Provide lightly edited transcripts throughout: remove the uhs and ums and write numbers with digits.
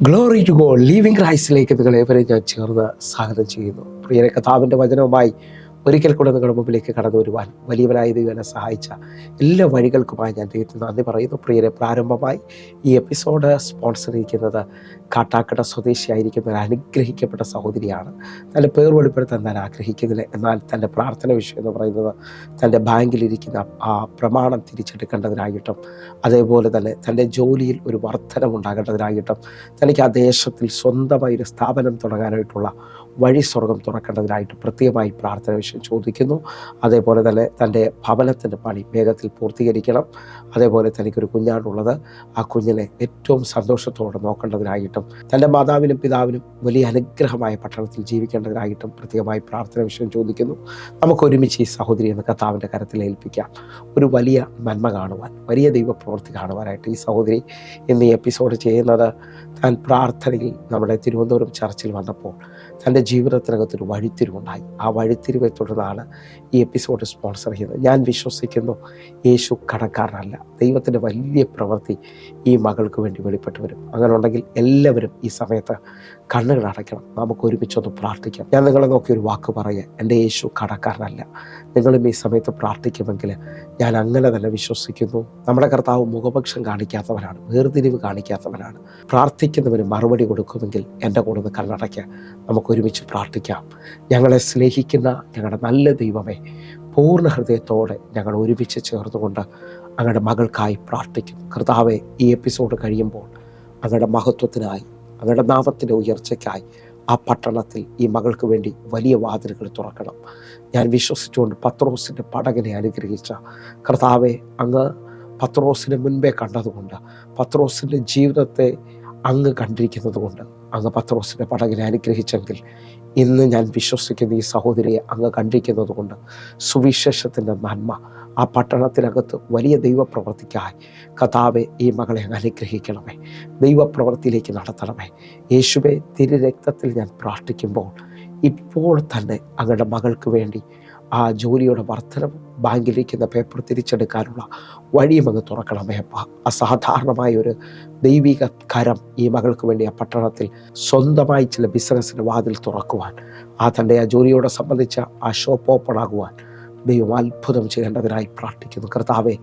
Glory to God. Living ക്രൈസ്റ്റിലേക്ക് നിങ്ങളേവരെ ഞാൻ ചേർന്ന് സ്വാഗതം ചെയ്യുന്നു. പ്രിയരെ, കർത്താവിൻ്റെ വചനവുമായി ഒരിക്കൽ കൂടെ നിങ്ങളുടെ മുമ്പിലേക്ക് കടന്നു വരുവാൻ വലിയവനായ ദൈവം എന്നെ സഹായിച്ച എല്ലാ വഴികൾക്കുമായി ഞാൻ ദൈവത്തിന് നന്ദി പറയുന്നു. പ്രിയരെ, പ്രാരംഭമായി ഈ എപ്പിസോഡ് സ്പോൺസർ ചെയ്യുന്നത് കാട്ടാക്കട സ്വദേശിയായിരിക്കുന്ന ഒരു അനുഗ്രഹിക്കപ്പെട്ട സഹോദരിയാണ്. തൻ്റെ പേർ വെളിപ്പെടുത്താൻ ഞാൻ ആഗ്രഹിക്കുന്നില്ല. എന്നാൽ തൻ്റെ പ്രാർത്ഥന വിഷയം എന്ന് പറയുന്നത് തൻ്റെ ബാങ്കിലിരിക്കുന്ന ആ പ്രമാണം തിരിച്ചെടുക്കേണ്ടതിനായിട്ടും അതേപോലെ തന്നെ തൻ്റെ ജോലിയിൽ ഒരു വർധനമുണ്ടാകേണ്ടതിനായിട്ടും തനിക്ക് ആ ദേശത്തിൽ സ്വന്തമായി ഒരു സ്ഥാപനം തുടങ്ങാനായിട്ടുള്ള വഴി സ്വർഗം തുറക്കേണ്ടതിനായിട്ട് പ്രത്യേകമായി പ്രാർത്ഥന വിഷയം ചോദിക്കുന്നു. അതേപോലെ തന്നെ തൻ്റെ ഭവനത്തിൻ്റെ പണി വേഗത്തിൽ പൂർത്തീകരിക്കണം. അതേപോലെ തനിക്കൊരു കുഞ്ഞാണുള്ളത്. ആ കുഞ്ഞിനെ ഏറ്റവും സന്തോഷത്തോടെ നോക്കേണ്ടതിനായിട്ടും തൻ്റെ മാതാവിനും പിതാവിനും വലിയ അനുഗ്രഹമായ പട്ടണത്തിൽ ജീവിക്കേണ്ടതിനായിട്ടും പ്രത്യേകമായി പ്രാർത്ഥന വിഷയം ചോദിക്കുന്നു. നമുക്ക് ഒരുമിച്ച് ഈ സഹോദരി എന്ന കർത്താവിൻ്റെ കരത്തിൽ ഏൽപ്പിക്കാം. ഒരു വലിയ നന്മ കാണുവാൻ, വലിയ ദൈവപ്രവൃത്തി കാണുവാനായിട്ട് ഈ സഹോദരി ഇന്ന് ഈ എപ്പിസോഡ് ചെയ്യുന്നത്, താൻ പ്രാർത്ഥനയിൽ നമ്മുടെ തിരുവനന്തപുരം ചർച്ചിൽ വന്നപ്പോൾ തൻ്റെ ജീവിതത്തിനകത്തൊരു വഴിത്തിരിവുണ്ടായി. ആ വഴിത്തിരിവെ തുടർന്നാണ് ഈ എപ്പിസോഡ് സ്പോൺസർ ചെയ്യുന്നത്. ഞാൻ വിശ്വസിക്കുന്നു, യേശു കടക്കാരനല്ല. ദൈവത്തിൻ്റെ വലിയ പ്രവൃത്തി ഈ മകൾക്ക് വേണ്ടി വെളിപ്പെട്ട് വരും. അങ്ങനെ ഉണ്ടെങ്കിൽ എല്ലാവരും ഈ സമയത്ത് കണ്ണുകൾ അടയ്ക്കണം. നമുക്ക് ഒരുമിച്ചൊന്ന് പ്രാർത്ഥിക്കാം. ഞാൻ നിങ്ങളെ നോക്കി ഒരു വാക്ക് പറയുക, എൻ്റെ യേശു കടക്കാരനല്ല. നിങ്ങളും ഈ സമയത്ത് പ്രാർത്ഥിക്കുമെങ്കിൽ ഞാൻ അങ്ങനെ തന്നെ വിശ്വസിക്കുന്നു. നമ്മുടെ കർത്താവ് മുഖപക്ഷം കാണിക്കാത്തവനാണ്, വേർതിരിവ് കാണിക്കാത്തവനാണ്. പ്രാർത്ഥിക്കുന്നവന് മറുപടി കൊടുക്കുമെങ്കിൽ എൻ്റെ കൂടെ ഒന്ന് കണ്ണടയ്ക്കുക. നമുക്ക് ഒരുമിച്ച് പ്രാർത്ഥിക്കാം. ഞങ്ങളെ സ്നേഹിക്കുന്ന ഞങ്ങളുടെ നല്ല ദൈവമേ, പൂർണ്ണ ഹൃദയത്തോടെ ഞങ്ങൾ ഒരുമിച്ച് ചേർന്നുകൊണ്ട് അങ്ങയുടെ മകൾക്കായി പ്രാർത്ഥിക്കുന്നു. കർത്താവെ, ഈ എപ്പിസോഡ് കഴിയുമ്പോൾ അങ്ങയുടെ മഹത്വത്തിനായി, അങ്ങയുടെ നാമത്തിൻ്റെ ഉയർച്ചയ്ക്കായി ആ പട്ടണത്തിൽ ഈ മകൾക്ക് വേണ്ടി വലിയ വാതിലുകൾ തുറക്കണം. ഞാൻ വിശ്വസിച്ചുകൊണ്ട് പത്രോസിൻ്റെ പടകിനെ അനുഗ്രഹിച്ച കർത്താവെ, അങ്ങ് പത്രോസിനെ മുൻപേ കണ്ടതുകൊണ്ട്, പത്രോസിൻ്റെ ജീവിതത്തെ അങ്ങ് കണ്ടിരിക്കുന്നത് കൊണ്ട്, അങ്ങ് പത്രോസിൻ്റെ പടകിനെ അനുഗ്രഹിച്ചെങ്കിൽ ഇന്ന് ഞാൻ വിശ്വസിക്കുന്ന ഈ സഹോദരിയെ അങ്ങ് കണ്ടിരിക്കുന്നത് കൊണ്ട് സുവിശേഷത്തിൻ്റെ നന്മ ആ പട്ടണത്തിനകത്ത് വലിയ ദൈവപ്രവൃത്തിക്കായി കർത്താവെ ഈ മകളെ അങ്ങ് അനുഗ്രഹിക്കണമേ. ദൈവപ്രവൃത്തിയിലേക്ക് നടത്തണമേ. യേശുവേ, തിരുരക്തത്തിൽ ഞാൻ പ്രാർത്ഥിക്കുമ്പോൾ ഇപ്പോൾ തന്നെ അങ്ങയുടെ മകൾക്ക് വേണ്ടി ആ ജോലിയുടെ വർധനം, ബാങ്കിലിരിക്കുന്ന പേപ്പർ തിരിച്ചെടുക്കാനുള്ള വഴിയും അങ്ങ് തുറക്കണമേ അപ്പ. അസാധാരണമായ ഒരു ദൈവിക കരം ഈ മകൾക്ക് വേണ്ടി ആ പട്ടണത്തിൽ സ്വന്തമായി ചില ബിസിനസ്സിൻ്റെ വാതിൽ തുറക്കുവാൻ, തൻ്റെ ആ ജോലിയോടെ സംബന്ധിച്ച ആ ഷോപ്പ് ഓപ്പൺ ആകുവാൻ ദൈവം അത്ഭുതം ചെയ്യേണ്ടതിനായി പ്രാർത്ഥിക്കുന്നു. കർത്താവെ,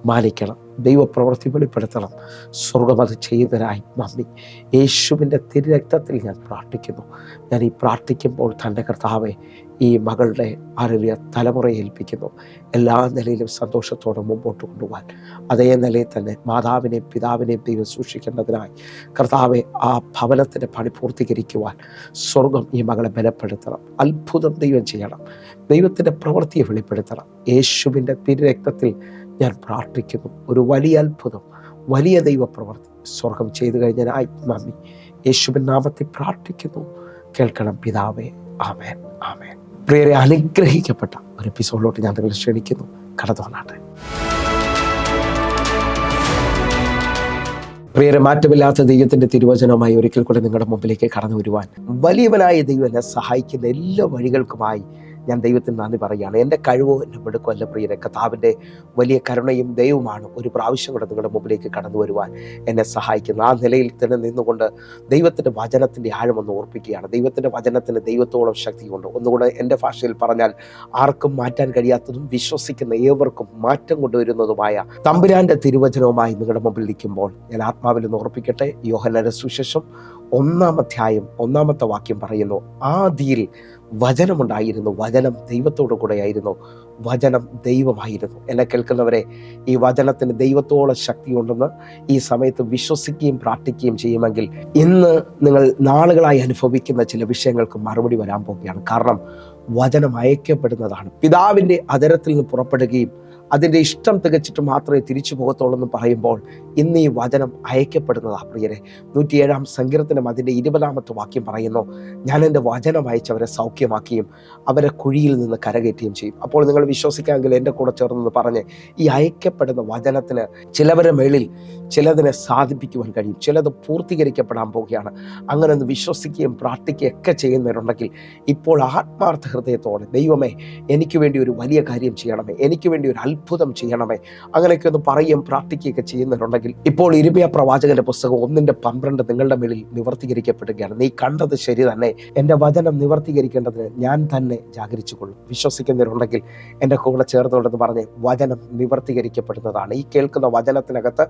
മാനിക്കണം, ദൈവപ്രവൃത്തി വെളിപ്പെടുത്തണം. സ്വർഗം അത് ചെയ്യുന്നതിനായി നന്ദി. യേശുവിൻ്റെ തിരുരക്തത്തിൽ ഞാൻ പ്രാർത്ഥിക്കുന്നു. ഞാൻ ഈ പ്രാർത്ഥിക്കുമ്പോൾ തൻ്റെ കർത്താവെ ഈ മകളുടെ അറിവിയ തലമുറയെ ഏൽപ്പിക്കുന്നു. എല്ലാ നിലയിലും സന്തോഷത്തോടെ മുമ്പോട്ട് കൊണ്ടുപോകാൻ, അതേ നിലയിൽ തന്നെ മാതാവിനെയും പിതാവിനെയും ദൈവം സൂക്ഷിക്കേണ്ടതിനായി കർത്താവെ ആ ഭവനത്തിൻ്റെ പണി പൂർത്തീകരിക്കുവാൻ സ്വർഗം ഈ മകളെ ബലപ്പെടുത്തണം. അത്ഭുതം ദൈവം ചെയ്യണം. ദൈവത്തിൻ്റെ പ്രവൃത്തിയെ വെളിപ്പെടുത്തണം. യേശുവിൻ്റെ തിരുരക്തത്തിൽ ഞാൻ പ്രാർത്ഥിക്കുന്നു. ഒരു വലിയ അത്ഭുതം, വലിയ ദൈവപ്രവൃത്തി സ്വർഗം ചെയ്തു കഴിഞ്ഞതിനായി നന്ദി. യേശുവിൻ നാമത്തിൽ പ്രാർത്ഥിക്കുന്നു. കേൾക്കണം പിതാവേ. ആമേൻ, ആമേൻ. പ്രിയരെ, അനുഗ്രഹിക്കപ്പെട്ട ഒരു എപ്പിസോഡിലോട്ട് ഞാൻ നിങ്ങളെ ക്ഷണിക്കുന്നു. കടന്നുവന്നാട്ടെ. പ്രിയരെ, മാറ്റമില്ലാത്ത ദൈവത്തിൻ്റെ തിരുവചനവുമായി ഒരിക്കൽ കൂടെ നിങ്ങളുടെ മുമ്പിലേക്ക് കടന്നു വരുവാൻ വലിയവനായ ദൈവം എന്നെ സഹായിക്കുന്ന എല്ലാ വഴികൾക്കുമായി ഞാൻ ദൈവത്തിന് നന്ദി പറയുകയാണ്. എൻ്റെ കഴിവോ എൻ്റെ മിടുക്കോ അല്ല പ്രിയരെ, കർത്താവിൻ്റെ വലിയ കരുണയും ദൈവമാണ് ഒരു പ്രാവശ്യം കൂടെ നിങ്ങളുടെ മുമ്പിലേക്ക് കടന്നു വരുവാൻ എന്നെ സഹായിക്കുന്നു. ആ നിലയിൽ തന്നെ നിന്നുകൊണ്ട് ദൈവത്തിൻ്റെ വചനത്തിൻ്റെ ആഴമൊന്ന് ഓർപ്പിക്കുകയാണ്. ദൈവത്തിൻ്റെ വചനത്തിന് ദൈവത്തോളം ശക്തിയുണ്ട്. ഒന്നുകൂടെ എൻ്റെ ഭാഷയിൽ പറഞ്ഞാൽ, ആർക്കും മാറ്റാൻ കഴിയാത്തതും വിശ്വസിക്കുന്ന ഏവർക്കും മാറ്റം കൊണ്ടുവരുന്നതുമായ തമ്പുരാൻ്റെ തിരുവചനവുമായി നിങ്ങളുടെ മുമ്പിൽ നിൽക്കുമ്പോൾ ഞാൻ ആത്മാവിൽ നിന്ന് ഓർപ്പിക്കട്ടെ. യോഹന്നാന്റെ സുവിശേഷം 1-ാം അധ്യായം 1-ാമത്തെ വാക്യം പറയുന്നു, ആദിയിൽ വചനമുണ്ടായിരുന്നു, വചനം ദൈവത്തോടു കൂടെയായിരുന്നു, വചനം ദൈവമായിരുന്നു. എന്നെ കേൾക്കുന്നവരെ, ഈ വചനത്തിന് ദൈവത്തോളം ശക്തിയുണ്ടെന്ന് ഈ സമയത്ത് വിശ്വസിക്കുകയും പ്രാർത്ഥിക്കുകയും ചെയ്യുമെങ്കിൽ ഇന്ന് നിങ്ങൾ നാളുകളായി അനുഭവിക്കുന്ന ചില വിഷയങ്ങൾക്ക് മറുപടി വരാൻ പോവുകയാണ്. കാരണം വചനം അയക്കപ്പെടുന്നതാണ്. പിതാവിൻ്റെ അധരത്തിൽ നിന്ന് പുറപ്പെടുകയും അതിൻ്റെ ഇഷ്ടം തികച്ചിട്ട് മാത്രമേ തിരിച്ചു പോകത്തുള്ളൂ എന്ന് പറയുമ്പോൾ ഇന്ന് ഈ വചനം അയക്കപ്പെടുന്നതാണ് പ്രിയരെ. 107-ാം സങ്കീർത്തനം അതിൻ്റെ 20-ാമത്തെ വാക്യം പറയുന്നു, ഞാൻ എൻ്റെ വചനം അയച്ചവരെ സൗഖ്യമാക്കിയും അവരെ കുഴിയിൽ നിന്ന് കരകയറ്റുകയും ചെയ്യും. അപ്പോൾ നിങ്ങൾ വിശ്വസിക്കാമെങ്കിൽ എൻ്റെ കൂടെ ചേർന്ന് പറഞ്ഞ്, ഈ അയക്കപ്പെടുന്ന വചനത്തിന് ചിലവരുടെ മേളിൽ ചിലതിനെ സാധിപ്പിക്കുവാൻ കഴിയും, ചിലത് പൂർത്തീകരിക്കപ്പെടാൻ പോവുകയാണ്. അങ്ങനെ ഒന്ന് വിശ്വസിക്കുകയും പ്രാർത്ഥിക്കുകയും ഒക്കെ ചെയ്യുന്നവരുണ്ടെങ്കിൽ ഇപ്പോൾ ആത്മാർത്ഥ ഹൃദയത്തോടെ, ദൈവമേ എനിക്ക് വേണ്ടി ഒരു വലിയ കാര്യം ചെയ്യണമേ, എനിക്ക് വേണ്ടി ഒരു അത്ഭുതം ചെയ്യണമേ. അങ്ങനെയൊക്കെ ഒന്ന് പറയുകയും പ്രാർത്ഥിക്കുകയൊക്കെ ചെയ്യുന്നവരുണ്ടെങ്കിൽ ഇപ്പോൾ ഇരിമയ പ്രവാചകന്റെ പുസ്തകം 1:12 നിങ്ങളുടെ മേലിൽ നിവർത്തീകരിക്കപ്പെടുകയാണ്. നീ കണ്ടത് ശരി തന്നെ, എൻ്റെ വചനം നിവർത്തീകരിക്കേണ്ടതിന് ഞാൻ തന്നെ ജാഗരിച്ചുകൊള്ളും. വിശ്വസിക്കുന്നവരുണ്ടെങ്കിൽ എൻ്റെ കൂടെ ചേർന്നുകൊണ്ടെന്ന് പറഞ്ഞ് വചനം നിവർത്തീകരിക്കപ്പെടുന്നതാണ്. ഈ കേൾക്കുന്ന വചനത്തിനകത്ത്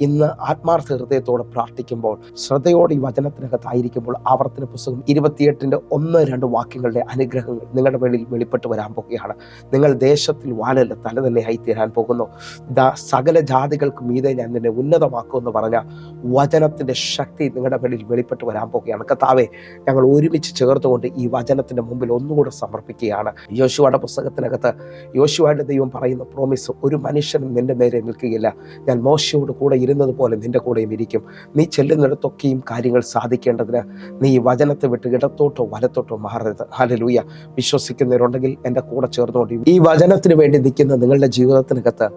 ഇന്ന് ആത്മാർത്ഥ ഹൃദയത്തോടെ പ്രാർത്ഥിക്കുമ്പോൾ, ശ്രദ്ധയോടെ ഈ വചനത്തിനകത്തായിരിക്കുമ്പോൾ, ആവർത്തന പുസ്തകം 28:1-2 വാക്യങ്ങളുടെ അനുഗ്രഹങ്ങൾ നിങ്ങളുടെ മേളിൽ വെളിപ്പെട്ട് വരാൻ പോകുകയാണ്. നിങ്ങൾ ദേശത്തിൽ വാലല്ല തല തന്നെയായി തീരാൻ പോകുന്നു. ഇതാ സകല ജാതികൾക്ക് മീതെ ഞാൻ നിന്നെ ഉന്നതമാക്കുമെന്ന് പറഞ്ഞ വചനത്തിൻ്റെ ശക്തി നിങ്ങളുടെ മേളിൽ വെളിപ്പെട്ട് വരാൻ പോകുകയാണ്. കർത്താവേ, ഞങ്ങൾ ഒരുമിച്ച് ചേർത്തുകൊണ്ട് ഈ വചനത്തിൻ്റെ മുമ്പിൽ ഒന്നുകൂടെ സമർപ്പിക്കുകയാണ്. യോശുവയുടെ പുസ്തകത്തിനകത്ത് യോശുവയുടെ ദൈവം പറയുന്ന പ്രോമിസ്, ഒരു മനുഷ്യനും നിന്റെ നേരെ നിൽക്കുകയില്ല, ഞാൻ മോശയോട് കൂടെ ഇരുന്നത് പോലെ നിന്റെ കൂടെയും ഇരിക്കും. നീ ചെല്ലുന്നിടത്തൊക്കെയും കാര്യങ്ങൾ സാധിക്കേണ്ടതിന് നീ ഈ വചനത്തെ വിട്ട് ഇടത്തോട്ടോ വലത്തോട്ടോ മാറരുത്. ഹല്ലേലൂയ. വിശ്വസിക്കുന്നവരുണ്ടെങ്കിൽ എൻ്റെ കൂടെ ചേർന്നുകൊണ്ട് ഈ വചനത്തിന് വേണ്ടി നിൽക്കുന്ന നിങ്ങളുടെ ജീവിതത്തിനകത്ത്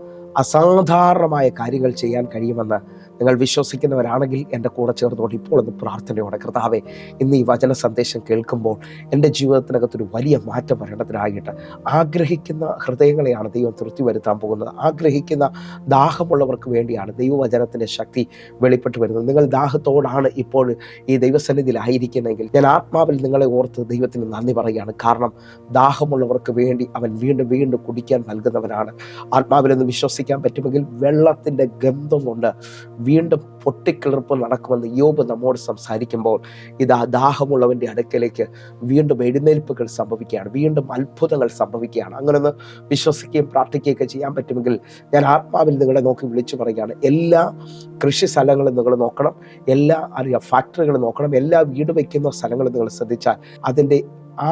അസാധാരണമായ കാര്യങ്ങൾ ചെയ്യാൻ കഴിയുമെന്ന് നിങ്ങൾ വിശ്വസിക്കുന്നവരാണെങ്കിൽ എൻ്റെ കൂടെ ചേർന്നുകൊണ്ട് ഇപ്പോൾ ഒന്ന് പ്രാർത്ഥനയോടെ, കർത്താവേ, ഇന്ന് ഈ വചന സന്ദേശം കേൾക്കുമ്പോൾ എൻ്റെ ജീവിതത്തിനകത്തൊരു വലിയ മാറ്റം വരേണ്ടതിനായിട്ട് ആഗ്രഹിക്കുന്ന ഹൃദയങ്ങളെയാണ് ദൈവം തൃപ്തി വരുത്താൻ പോകുന്നത്. ആഗ്രഹിക്കുന്ന ദാഹമുള്ളവർക്ക് വേണ്ടിയാണ് ദൈവവചനത്തിൻ്റെ ശക്തി വെളിപ്പെട്ട് വരുന്നത്. നിങ്ങൾ ദാഹത്തോടാണ് ഇപ്പോൾ ഈ ദൈവസന്നിധിയിലായിരിക്കുന്നെങ്കിൽ ഞാൻ ആത്മാവിൽ നിങ്ങളെ ഓർത്ത് ദൈവത്തിന് നന്ദി പറയുകയാണ്. കാരണം ദാഹമുള്ളവർക്ക് വേണ്ടി അവൻ വീണ്ടും വീണ്ടും കുടിക്കാൻ നൽകുന്നവനാണ്. ആത്മാവിലെന്ന് വിശ്വസിക്കാൻ പറ്റുമെങ്കിൽ വെള്ളത്തിൻ്റെ ഗന്ധം കൊണ്ട് വീണ്ടും പൊട്ടിക്കിളർപ്പ് നടക്കുമെന്ന് യോബ് നമ്മോട് സംസാരിക്കുമ്പോൾ, ഇതാ ദാഹമുള്ളവൻ്റെ അടുക്കലേക്ക് വീണ്ടും എഴുന്നേൽപ്പുകൾ സംഭവിക്കുകയാണ്, വീണ്ടും അത്ഭുതങ്ങൾ സംഭവിക്കുകയാണ്. അങ്ങനെയൊന്ന് വിശ്വസിക്കുകയും പ്രാർത്ഥിക്കുകയൊക്കെ ചെയ്യാൻ പറ്റുമെങ്കിൽ ഞാൻ ആത്മാവിൽ നിങ്ങളെ നോക്കി വിളിച്ചു പറയുകയാണ്. എല്ലാ കൃഷി സ്ഥലങ്ങളും നിങ്ങൾ നോക്കണം, എല്ലാ ഫാക്ടറികൾ നോക്കണം, എല്ലാ വീട് വയ്ക്കുന്ന സ്ഥലങ്ങളും നിങ്ങൾ ശ്രദ്ധിച്ചാൽ അതിൻ്റെ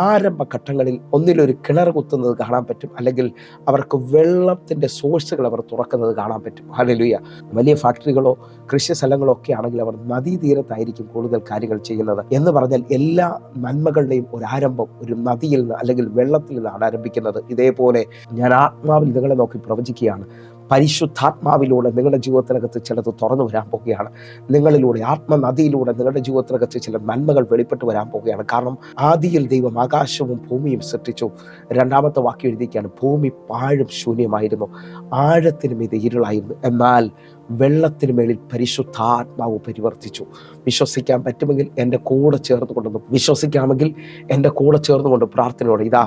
ആരംഭഘട്ടങ്ങളിൽ ഒന്നിലൊരു കിണർ കുത്തുന്നത് കാണാൻ പറ്റും, അല്ലെങ്കിൽ അവർക്ക് വെള്ളത്തിൻ്റെ സോഴ്സുകൾ അവർ തുറക്കുന്നത് കാണാൻ പറ്റും. ഹല്ലേലൂയ. വലിയ ഫാക്ടറികളോ കൃഷി സ്ഥലങ്ങളോ ഒക്കെ ആണെങ്കിൽ അവർ നദീതീരത്തായിരിക്കും കൂടുതൽ കാര്യങ്ങൾ ചെയ്യുന്നത്. എന്ന് പറഞ്ഞാൽ എല്ലാ നന്മകളുടെയും ഒരു ആരംഭം ഒരു നദിയിൽ നിന്ന് അല്ലെങ്കിൽ വെള്ളത്തിൽ നിന്നാണ് ആരംഭിക്കുന്നത്. ഇതേപോലെ ഞാൻ ആത്മാവിൽ നിങ്ങളെ നോക്കി പ്രവചിക്കുകയാണ്. പരിശുദ്ധാത്മാവിലൂടെ നിങ്ങളുടെ ജീവിതത്തിനകത്ത് ചിലത് തുറന്നു വരാൻ പോകുകയാണ്. നിങ്ങളിലൂടെ ആത്മനദിയിലൂടെ നിങ്ങളുടെ ജീവിതത്തിനകത്ത് ചില നന്മകൾ വെളിപ്പെട്ട് വരാൻ പോകുകയാണ്. കാരണം ആദിയിൽ ദൈവം ആകാശവും ഭൂമിയും സൃഷ്ടിച്ചു. 2-ാമത്തെ വാക്യം എഴുതിയിരിക്കുകയാണ്, ഭൂമി പാഴും ശൂന്യമായിരുന്നു, ആഴത്തിനും ഇത് ഇരുളായിരുന്നു, എന്നാൽ വെള്ളത്തിന് മേളിൽ പരിശുദ്ധാത്മാവ് പരിവർത്തിച്ചു. വിശ്വസിക്കാൻ പറ്റുമെങ്കിൽ എൻ്റെ കൂടെ ചേർന്നുകൊണ്ടൊന്ന് വിശ്വസിക്കാമെങ്കിൽ എൻ്റെ കൂടെ ചേർന്നുകൊണ്ട് പ്രാർത്ഥനയോടെ, ഇതാ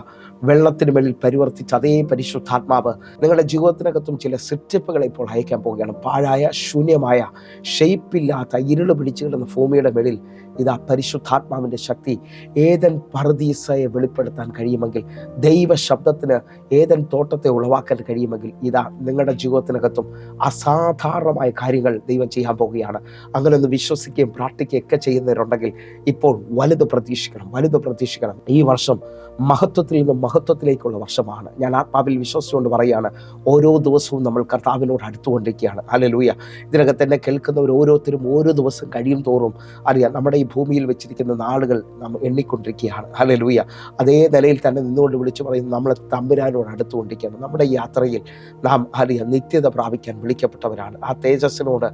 വെള്ളത്തിന് മേളിൽ പരിവർത്തിച്ച അതേ പരിശുദ്ധാത്മാവ് നിങ്ങളുടെ ജീവിതത്തിനകത്തും ചില സെറ്റപ്പുകളെ ഇപ്പോൾ അയക്കാൻ പോവുകയാണ്. പാഴായ ശൂന്യമായ ഷെയ്പ്പില്ലാത്ത ഇരുള് പിടിച്ചു കിടന്ന ഭൂമിയുടെ മേളിൽ ഇതാ പരിശുദ്ധാത്മാവിൻ്റെ ശക്തി ഏദൻ പർദീസയെ വെളിപ്പെടുത്താൻ കഴിയുമെങ്കിൽ, ദൈവ ശബ്ദത്തിന് ഏദൻ തോട്ടത്തെ ഉളവാക്കാൻ കഴിയുമെങ്കിൽ, ഇതാ നിങ്ങളുടെ ജീവിതത്തിനകത്തും അസാധാരണമായ കാര്യങ്ങൾ ദൈവം ചെയ്യാൻ പോവുകയാണ്. അങ്ങനെ ഒന്ന് വിശ്വസിക്കുകയും പ്രാർത്ഥിക്കുകയൊക്കെ ചെയ്യുന്നവരുണ്ടെങ്കിൽ ഇപ്പോൾ വലുത് പ്രതീക്ഷിക്കണം. ഈ വർഷം മഹത്വത്തിൽ നിന്നും മഹത്വത്തിലേക്കുള്ള വർഷമാണ്. ഞാൻ ആത്മാവിൽ വിശ്വസിച്ചുകൊണ്ട് പറയുകയാണ്, ഓരോ ദിവസവും നമ്മൾ കർത്താവിനോട് അടുത്തുകൊണ്ടിരിക്കുകയാണ്. ഹല്ലേലൂയ. ഇതിനകത്ത് എന്നെ കേൾക്കുന്നവർ ഓരോരുത്തരും ഓരോ ദിവസം കഴിയും തോറും അറിയാം നമ്മുടെ ഈ ഭൂമിയിൽ വെച്ചിരിക്കുന്ന നാളുകൾ നാം എണ്ണിക്കൊണ്ടിരിക്കുകയാണ്. ഹല്ലേലൂയ. അതേ നിലയിൽ തന്നെ നിന്നുകൊണ്ട് വിളിച്ചു പറയുന്നു, നമ്മൾ തമ്പുരാനോട് അടുത്തുകൊണ്ടിരിക്കുകയാണ്. നമ്മുടെ യാത്രയിൽ നാം നിത്യത പ്രാപിക്കാൻ വിളിക്കപ്പെട്ടവരാണ്. ആ തേജസ്സിനോട്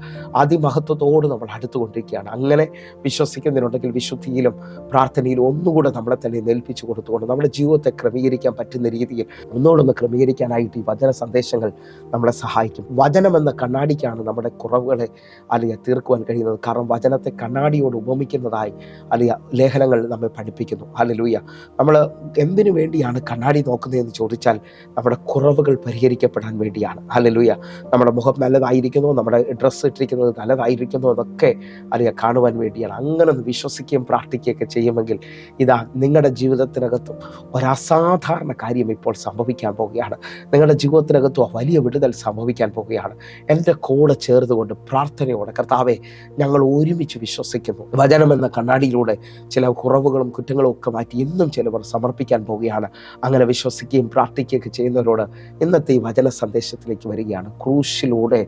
അതിമഹത്വത്തോട് നമ്മൾ അടുത്തുകൊണ്ടിരിക്കുകയാണ്. അങ്ങനെ വിശ്വസിക്കുന്നതിനുണ്ടെങ്കിൽ വിശുദ്ധിയിലും പ്രാർത്ഥനയിലും ഒന്നുകൂടെ നമ്മളെ തന്നെ ഏൽപ്പിച്ചു കൊടുത്തുകൊണ്ട് നമ്മുടെ ജീവിതത്തെ ക്രമീകരിക്കാൻ പറ്റുന്ന രീതിയിൽ ഒന്നുകൂടൊന്ന് ക്രമീകരിക്കാനായിട്ട് ഈ വചന സന്ദേശങ്ങൾ നമ്മളെ സഹായിക്കും. വചനം എന്ന കണ്ണാടിക്കാണ് നമ്മുടെ കുറവുകളെ തീർക്കുവാൻ കഴിയുന്നത്. കാരണം വചനത്തെ കണ്ണാടിയോട് ഉപമിക്കുന്നതായി ലേഖനങ്ങൾ നമ്മെ പഠിപ്പിക്കുന്നു. ഹല്ലേലൂയ. നമ്മൾ എന്തിനു വേണ്ടിയാണ് കണ്ണാടി നോക്കുന്നതെന്ന് ചോദിച്ചാൽ നമ്മുടെ കുറവുകൾ പരിഹരിക്കപ്പെടാൻ വേണ്ടിയാണ്. ഹല്ലേലൂയ. നമ്മുടെ മുഖം നല്ലതായിരിക്കുന്നു, നമ്മുടെ ഡ്രസ്സ് ഇട്ടിരിക്കുന്നത് നല്ലതായിരിക്കുന്നു എന്നൊക്കെ കാണുവാൻ വേണ്ടിയാണ്. അങ്ങനെ ഒന്ന് വിശ്വസിക്കുകയും പ്രാർത്ഥിക്കുകയൊക്കെ ചെയ്യുമെങ്കിൽ ഇതാ നിങ്ങളുടെ ജീവിതത്തിനകത്തും ഒരസാധാരണ കാര്യം ഇപ്പോൾ സംഭവിക്കാൻ പോവുകയാണ്. നിങ്ങളുടെ ജീവിതത്തിനകത്തും വലിയ വിടുതൽ സംഭവിക്കാൻ പോവുകയാണ്. എൻ്റെ കൂടെ ചേർന്നുകൊണ്ട് പ്രാർത്ഥനയോടെ, കർത്താവെ, ഞങ്ങൾ ഒരുമിച്ച് വിശ്വസിക്കുന്നു. വചനമെന്ന കണ്ണാടിയിലൂടെ ചില കുറവുകളും കുറ്റങ്ങളും ഒക്കെ മാറ്റി ഇന്നും ചിലവർ സമർപ്പിക്കാൻ പോവുകയാണ്. അങ്ങനെ വിശ്വസിക്കുകയും പ്രാർത്ഥിക്കുകയൊക്കെ ചെയ്യുന്നവരോട് ഇന്നത്തെ ഈ വചന സന്ദേശത്തിലേക്ക് വരികയാണ്. ക്രൂശിലൂടെ,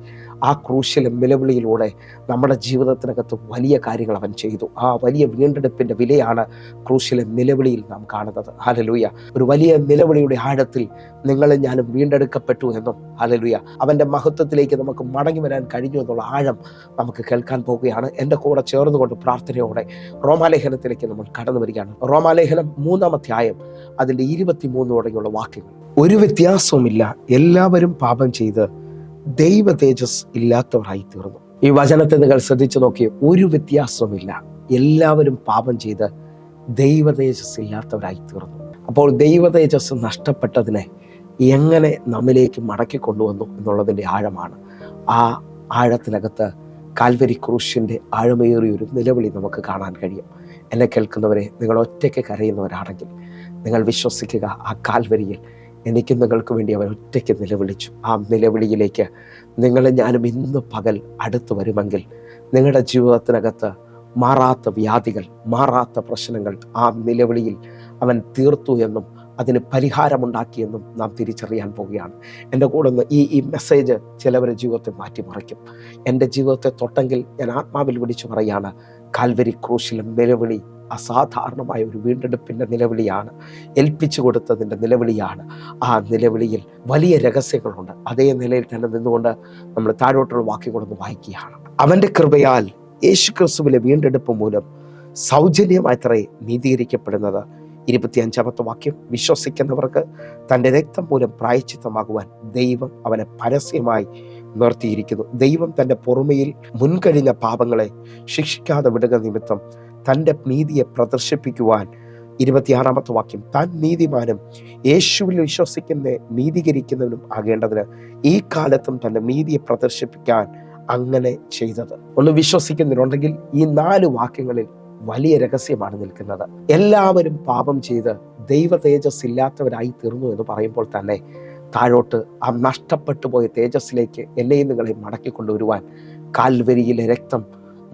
ആ ക്രൂശിലെ നിലവിളിയിലൂടെ നമ്മുടെ ജീവിതത്തിനകത്ത് വലിയ കാര്യങ്ങൾ അവൻ ചെയ്തു. ആ വലിയ വീണ്ടെടുപ്പിൻ്റെ വിലയാണ് ക്രൂശിലെ നിലവിളിയിൽ നാം കാണുന്നത്. ഹല്ലേലൂയ. ഒരു വലിയ നിലവിളിയുടെ ആഴത്തിൽ നിങ്ങളും ഞാനും വീണ്ടെടുക്കപ്പെട്ടു എന്നും, ഹല്ലേലൂയ, അവൻ്റെ മഹത്വത്തിലേക്ക് നമുക്ക് മടങ്ങി വരാൻ കഴിഞ്ഞു എന്നുള്ള ആഴം നമുക്ക് കേൾക്കാൻ പോവുകയാണ്. എൻ്റെ കൂടെ ചേർന്നുകൊണ്ട് പ്രാർത്ഥനയോടെ റോമാലേഖനത്തിലേക്ക് നമ്മൾ കടന്നു വരികയാണ്. റോമാലേഖനം 3-ാം അധ്യായം അതിൻ്റെ 23 തുടങ്ങിയുള്ള വാക്യങ്ങൾ. ഒരു വ്യത്യാസവുമില്ല, എല്ലാവരും പാപം ചെയ്ത് ദൈവ തേജസ് ഇല്ലാത്തവരായി തീർന്നു. ഈ വചനത്തെ നിങ്ങൾ ശ്രദ്ധിച്ചു നോക്കിയേ, ഒരു വ്യത്യാസവുമില്ല, എല്ലാവരും പാപം ചെയ്ത് ദൈവ തേജസ് ഇല്ലാത്തവരായി തീർന്നു. അപ്പോൾ ദൈവ തേജസ് നഷ്ടപ്പെട്ടതിനെ എങ്ങനെ നമ്മിലേക്ക് മടക്കി കൊണ്ടുവന്നു എന്നുള്ളതിൻ്റെ ആഴമാണ്. ആ ആഴത്തിനകത്ത് കാൽവരി ക്രൂശിൻ്റെ ആഴമേറിയൊരു നിലവിളി നമുക്ക് കാണാൻ കഴിയും. എന്നെ കേൾക്കുന്നവരെ, നിങ്ങൾ ഒറ്റയ്ക്ക് കരയുന്നവരാണെങ്കിൽ നിങ്ങൾ വിശ്വസിക്കുക, ആ കാൽവരിയിൽ എനിക്കും നിങ്ങൾക്ക് വേണ്ടി അവൻ ഒറ്റയ്ക്ക് നിലവിളിച്ചു. ആ നിലവിളിയിലേക്ക് നിങ്ങളും ഞാനും ഇന്ന് പകൽ അടുത്ത് വരുമെങ്കിൽ നിങ്ങളുടെ ജീവിതത്തിനകത്ത് മാറാത്ത വ്യാധികൾ, മാറാത്ത പ്രശ്നങ്ങൾ ആ നിലവിളിയിൽ അവൻ തീർത്തു എന്നും അതിന് പരിഹാരമുണ്ടാക്കിയെന്നും നാം തിരിച്ചറിയാൻ പോവുകയാണ്. എൻ്റെ കൂടെ ഒന്ന് ഈ മെസ്സേജ് ചിലവരുടെ ജീവിതത്തെ മാറ്റിമറിക്കും. എൻ്റെ ജീവിതത്തെ തൊട്ടെങ്കിൽ ഞാൻ ആത്മാവിൽ വിളിച്ചു പറയാണ്, കാൽവരി ക്രൂശിലെ നിലവിളി അസാധാരണമായ ഒരു വീണ്ടെടുപ്പിൻ്റെ നിലവിളിയാണ്, ഏൽപ്പിച്ചു കൊടുത്തതിൻ്റെ നിലവിളിയാണ്. ആ നിലവിളിയിൽ വലിയ രഹസ്യങ്ങളുണ്ട്. അതേ നിലയിൽ തന്നെ നിന്നുകൊണ്ട് നമ്മൾ താഴോട്ടുള്ള വാക്യങ്ങളൊന്ന് വായിക്കുകയാണ്. അവൻ്റെ കൃപയാൽ യേശു ക്രിസ്തുവിലെ വീണ്ടെടുപ്പ് മൂലം സൗജന്യമായിത്രേ നീതീകരിക്കപ്പെടുന്നത്. 25-ാമത്തെ വാക്യം, വിശ്വസിക്കുന്നവർക്ക് തൻ്റെ രക്തം മൂലം പ്രായശ്ചിത്തമാകുവാൻ ദൈവം അവനെ പരസ്യമായി നിർത്തിയിരിക്കുന്നു. ദൈവം തൻ്റെ പൊറുമയിൽ മുൻകഴിഞ്ഞ പാപങ്ങളെ ശിക്ഷിക്കാതെ വിടുക നിമിത്തം തൻ്റെ നീതിയെ പ്രദർശിപ്പിക്കുവാൻ 26-ാമത്തെ വാക്യം, താൻ നീതിമാനും യേശുവിൽ വിശ്വസിക്കുന്ന നീതീകരിക്കുന്നവനും ആകേണ്ടതിന് ഈ കാലത്തും തൻ്റെ നീതിയെ പ്രദർശിപ്പിക്കാൻ അങ്ങനെ ചെയ്തത്. ഒന്ന് വിശ്വസിക്കുന്നുണ്ടെങ്കിൽ ഈ 4 വാക്യങ്ങളിൽ വലിയ രഹസ്യമാണ് നിൽക്കുന്നത്. എല്ലാവരും പാപം ചെയ്ത് ദൈവ തേജസ് ഇല്ലാത്തവരായി തീർന്നു എന്ന് പറയുമ്പോൾ തന്നെ താഴോട്ട് ആ നഷ്ടപ്പെട്ടു പോയ തേജസ്സിലേക്ക് എന്നെയും നിങ്ങളെയും മടക്കിക്കൊണ്ടുവരുവാൻ കാൽവരിയിലെ രക്തം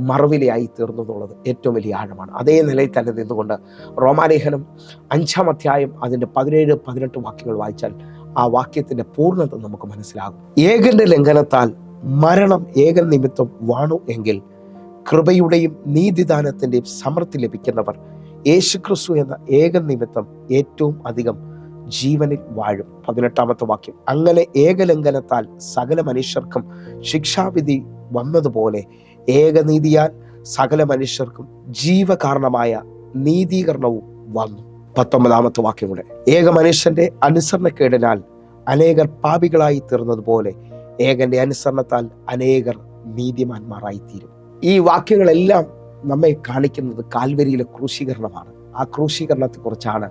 മറുവിലയായി തീർന്നു എന്നുള്ളത് ഏറ്റവും വലിയ ആഴമാണ്. അതേ നിലയിൽ തന്നെ നിന്നുകൊണ്ട് റോമാലേഖനം 5-ാം അധ്യായം അതിൻ്റെ 17-18 വാക്യങ്ങൾ വായിച്ചാൽ ആ വാക്യത്തിൻ്റെ പൂർണ്ണത നമുക്ക് മനസ്സിലാകും. ഏകന്റെ ലംഘനത്താൽ മരണം ഏകൻ നിമിത്തം വാണു എങ്കിൽ കൃപയുടെയും നീതിദാനത്തിൻ്റെയും സമൃദ്ധി ലഭിക്കുന്നവർ യേശുക്രിസ്തു എന്ന ഏകൻ നിമിത്തം ഏറ്റവും അധികം ജീവനിൽ വാഴും. 18-ാമത്തെ വാക്യം, അങ്ങനെ ഏകലംഘനത്താൽ സകല മനുഷ്യർക്കും ശിക്ഷാവിധി വന്നതുപോലെ ഏകനീതിയാൽ സകല മനുഷ്യർക്കും ജീവകാരണമായ നീതീകരണവും വന്നു. 19-ാമത്തെ വാക്യം കൂടെ, ഏക മനുഷ്യന്റെ അനുസരണക്കേടിനാൽ അനേകർ പാപികളായി തീർന്നതുപോലെ ഏകന്റെ അനുസരണത്താൽ അനേകർ നീതിമാന്മാരായി തീരും. ഈ വാക്യങ്ങളെല്ലാം നമ്മെ കാണിക്കുന്നത് കാൽവരിയിലെ ക്രൂശീകരണമാണ്. ആ ക്രൂശീകരണത്തെക്കുറിച്ചാണ്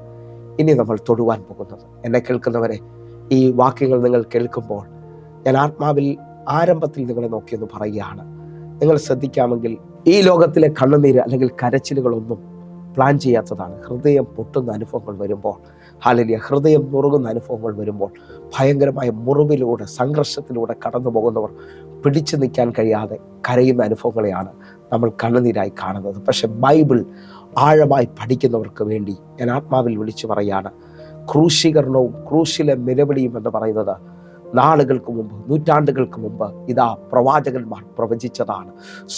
ഇനി നമ്മൾ തൊടുവാൻ പോകുന്നത്. എന്നെ കേൾക്കുന്നവരെ, ഈ വാക്യങ്ങൾ നിങ്ങൾ കേൾക്കുമ്പോൾ ഞാൻ ആത്മാവിൽ ആരംഭത്തിൽ നിങ്ങളെ നോക്കിയെന്ന് പറയുകയാണ്. നിങ്ങൾ ശ്രദ്ധിക്കാമെങ്കിൽ ഈ ലോകത്തിലെ കണ്ണുനീര് അല്ലെങ്കിൽ കരച്ചിലുകളൊന്നും പ്ലാൻ ചെയ്യാത്തതാണ്. ഹൃദയം പൊട്ടുന്ന അനുഭവങ്ങൾ വരുമ്പോൾ, ഹല്ലേലൂയ, ഹൃദയം നുറുകുന്ന അനുഭവങ്ങൾ വരുമ്പോൾ, ഭയങ്കരമായ മുറിവിലൂടെ സംഘർഷത്തിലൂടെ കടന്നു പോകുന്നവർ പിടിച്ചു നിൽക്കാൻ കഴിയാതെ കരയുന്ന അനുഭവങ്ങളെയാണ് നമ്മൾ കണ്ണുനീരായി കാണുന്നത്. പക്ഷെ ബൈബിൾ ആഴമായി പഠിക്കുന്നവർക്ക് വേണ്ടി ഞാൻ ആത്മാവിൽ വിളിച്ചു പറയാണ്, ക്രൂശീകരണവും ക്രൂശിലെ നിലവിളിയും എന്ന് പറയുന്നത് നാളുകൾക്ക് മുമ്പ്, നൂറ്റാണ്ടുകൾക്ക് മുമ്പ് ഇതാ പ്രവാചകന്മാർ പ്രവചിച്ചതാണ്.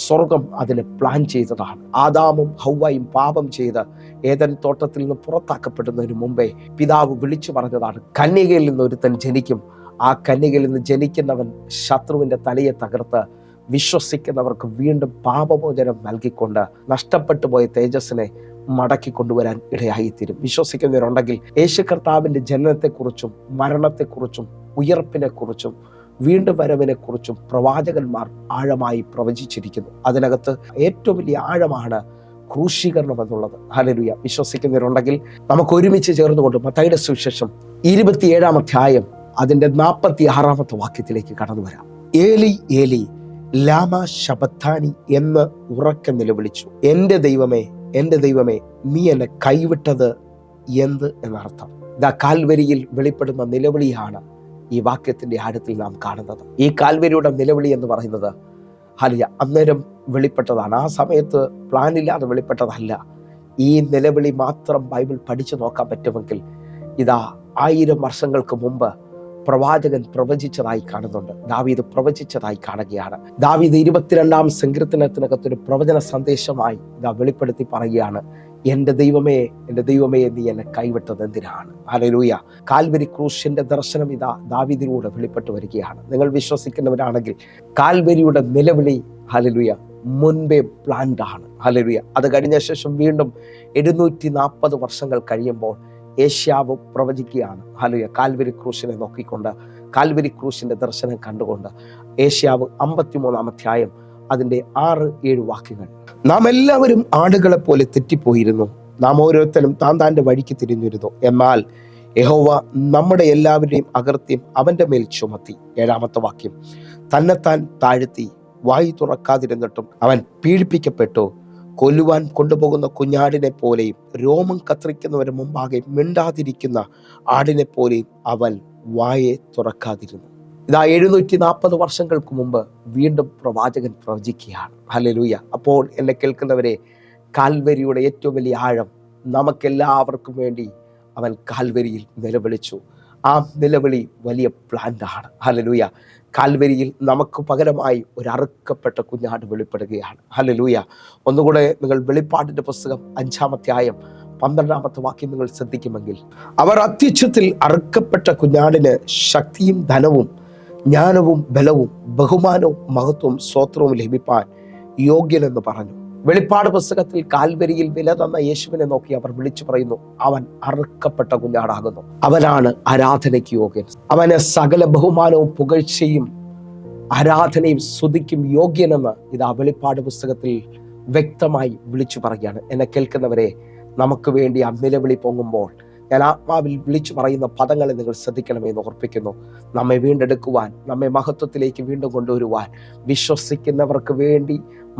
സ്വർഗം അതിനെ പ്ലാൻ ചെയ്തതാണ്. ആദാമും ഹൗവയും പാപം ചെയ്ത് ഏദൻ തോട്ടത്തിൽ നിന്ന് പുറത്താക്കപ്പെടുന്നതിന് മുമ്പേ പിതാവ് വിളിച്ചു പറഞ്ഞതാണ്, കന്യകയിൽ നിന്ന് ഒരുത്തൻ ജനിക്കും, ആ കന്യകയിൽ നിന്ന് ജനിക്കുന്നവൻ ശത്രുവിൻ്റെ തലയെ തകർത്ത് വിശ്വസിക്കുന്നവർക്ക് വീണ്ടും പാപമോചനം നൽകിക്കൊണ്ട് നഷ്ടപ്പെട്ടു പോയ തേജസ്സിനെ മടക്കി കൊണ്ടുവരാൻ ഇടയായിത്തീരും. വിശ്വസിക്കുന്നവരുണ്ടെങ്കിൽ യേശു കർത്താവിൻ്റെ ജനനത്തെക്കുറിച്ചും മരണത്തെക്കുറിച്ചും ഉയർപ്പിനെക്കുറിച്ചും വീണ്ടും വരവിനെക്കുറിച്ചും പ്രവാചകന്മാർ ആഴമായി പ്രവചിച്ചിരിക്കുന്നു. അതിനകത്ത് ഏറ്റവും വലിയ ആഴമാണ് ക്രൂശീകരണം എന്നുള്ളത്. ഹല്ലേലൂയ. വിശ്വസിക്കുന്നവരുണ്ടെങ്കിൽ നമുക്ക് ഒരുമിച്ച് ചേർന്നുകൊണ്ട് മത്തായിയുടെ സുവിശേഷം 27-ാം അധ്യായം അതിൻ്റെ 46-ാമത്തെ വാക്യത്തിലേക്ക് കടന്നു വരാം. ഏലി ഏലി ലാമ ശബത്താനി എന്ന് ഉറക്കെ നിലവിളിച്ചു, എൻ്റെ ദൈവമേ, എൻ്റെ ദൈവമേ, നീ എന്നെ കൈവിട്ടത് എന്ത് എന്നർത്ഥം. ദാ കാൽവരിയിൽ വെളിപ്പെടുന്ന നിലവിളിയാണ് ഈ വാക്യത്തിന്റെ ആഴത്തിൽ നാം കാണുന്നത്. ഈ കാൽവരിയുടെ നിലവിളി എന്ന് പറയുന്നത് ഹല്ലേലൂയ അന്നേരം വെളിപ്പെട്ടതാണ്. ആ സമയത്ത് പ്ലാനില്ലാതെ വെളിപ്പെട്ടതല്ല. ഈ നിലവിളി മാത്രം ബൈബിൾ പഠിച്ചു നോക്കാൻ പറ്റുമെങ്കിൽ ഇതാ 1000 വർഷങ്ങൾക്ക് മുമ്പ് പ്രവാചകൻ പ്രവചിച്ചതായി കാണുന്നുണ്ട്. ദാവീദ് പ്രവചിച്ചതായി കാണുകയാണ്. ദാവീദ് 22-ാം സങ്കീർത്തനത്തിനകത്തൊരു പ്രവചന സന്ദേശമായി ഇതാ വെളിപ്പെടുത്തി പറയുകയാണ്, എൻ്റെ ദൈവമേ, എൻ്റെ ദൈവമേ, നീ എന്നെ കൈവിട്ടത് എന്തിനാണ്. ഹല്ലേലൂയ. കാൽവരി ക്രൂശിന്റെ ദർശനം ഇതാ ദാവീദിലൂടെ വെളിപ്പെട്ടു വരികയാണ്. നിങ്ങൾ വിശ്വസിക്കുന്നവരാണെങ്കിൽ കാൽവരിയുടെ നിലവിളി ഹല്ലേലൂയ മുൻപേ പ്ലാൻഡ് ആണ്. ഹല്ലേലൂയ. അത് കഴിഞ്ഞ ശേഷം വീണ്ടും 740 വർഷങ്ങൾ കഴിയുമ്പോൾ ഏശയ്യാവ് പ്രവചിക്കുകയാണ്. ഹല്ലേലൂയ. കാൽവരി ക്രൂശിനെ നോക്കിക്കൊണ്ട്, കാൽവരി ക്രൂശിന്റെ ദർശനം കണ്ടുകൊണ്ട് ഏശയ്യാവ് 53 അധ്യായം അതിൻ്റെ 6-7 വാക്യങ്ങൾ. നാം എല്ലാവരും ആടുകളെ പോലെ തെറ്റിപ്പോയിരുന്നു, നാം ഓരോരുത്തരും താൻ്റെ വഴിക്ക് തിരിഞ്ഞിരുന്നു. എന്നാൽ യഹോവ നമ്മുടെ എല്ലാവരുടെയും അകൃത്യം അവന്റെ മേൽ ചുമത്തി. 7 വാക്യം. തന്നെത്താൻ താഴ്ത്തി വായി തുറക്കാതിരുന്നിട്ടും അവൻ പീഡിപ്പിക്കപ്പെട്ടു. കൊല്ലുവാൻ കൊണ്ടുപോകുന്ന കുഞ്ഞാടിനെ പോലെയും രോമം കത്രിക്കുന്നവരുടെ മുമ്പാകെ മിണ്ടാതിരിക്കുന്ന ആടിനെ പോലെയും അവൻ വായെ തുറക്കാതിരുന്നു. ഇതാ 740 വർഷങ്ങൾക്ക് മുമ്പ് വീണ്ടും പ്രവാചകൻ പ്രവചിക്കുകയാണ്. ഹല്ലേലൂയ. അപ്പോൾ എന്നെ കേൾക്കുന്നവരെ, കാൽവരിയുടെ ഏറ്റവും വലിയ ആഴം നമുക്കെല്ലാവർക്കും വേണ്ടി അവൻ കാൽവരിയിൽ നിലവിളിച്ചു. ആ നിലവിളി വലിയ പ്ലാന്റാണ്. ഹല്ലേലൂയ. കാൽവരിയിൽ നമുക്ക് പകരമായി ഒരു അറുക്കപ്പെട്ട കുഞ്ഞാട് വെളിപ്പെടുകയാണ്. ഹല്ലേലൂയ. ഒന്നുകൂടെ നിങ്ങൾ വെളിപ്പാടിന്റെ പുസ്തകം 5 അധ്യായം 12 വാക്യം നിങ്ങൾ ശ്രദ്ധിക്കുമെങ്കിൽ, അവർ അത്യുച്ചത്തിൽ അറുക്കപ്പെട്ട കുഞ്ഞാടിന് ശക്തിയും ധനവും ജ്ഞാനവും ബലവും ബഹുമാനവും മഹത്വവും സ്വത്രവും ലഭിപ്പാൻ യോഗ്യനെന്ന് പറഞ്ഞു. വെളിപ്പാട് പുസ്തകത്തിൽ കാൽവരിയിൽ വില തന്ന യേശുവിനെ നോക്കി അവർ വിളിച്ചു പറയുന്നു, അവൻ അറുക്കപ്പെട്ട കുഞ്ഞാടാകുന്നു, അവനാണ് ആരാധനയ്ക്ക് യോഗ്യൻ, അവന് സകല ബഹുമാനവും പുകഴ്ചയും ആരാധനയും സ്തുതിക്കും യോഗ്യനെന്ന് ഇതാ വെളിപ്പാട് പുസ്തകത്തിൽ വ്യക്തമായി വിളിച്ചു പറയുകയാണ്. എന്നെ കേൾക്കുന്നവരെ, നമുക്ക് വേണ്ടി ആ നിലവിളി പൊങ്ങുമ്പോൾ ഞാൻ ആത്മാവിൽ വിളിച്ചു പറയുന്ന പദങ്ങളെ നിങ്ങൾ ശ്രദ്ധിക്കണമെന്ന് ഓർപ്പിക്കുന്നു. നമ്മെ വീണ്ടെടുക്കുവാൻ, നമ്മെ മഹത്വത്തിലേക്ക് വീണ്ടും കൊണ്ടുവരുവാൻ, വിശ്വസിക്കുന്നവർക്ക് വേണ്ടി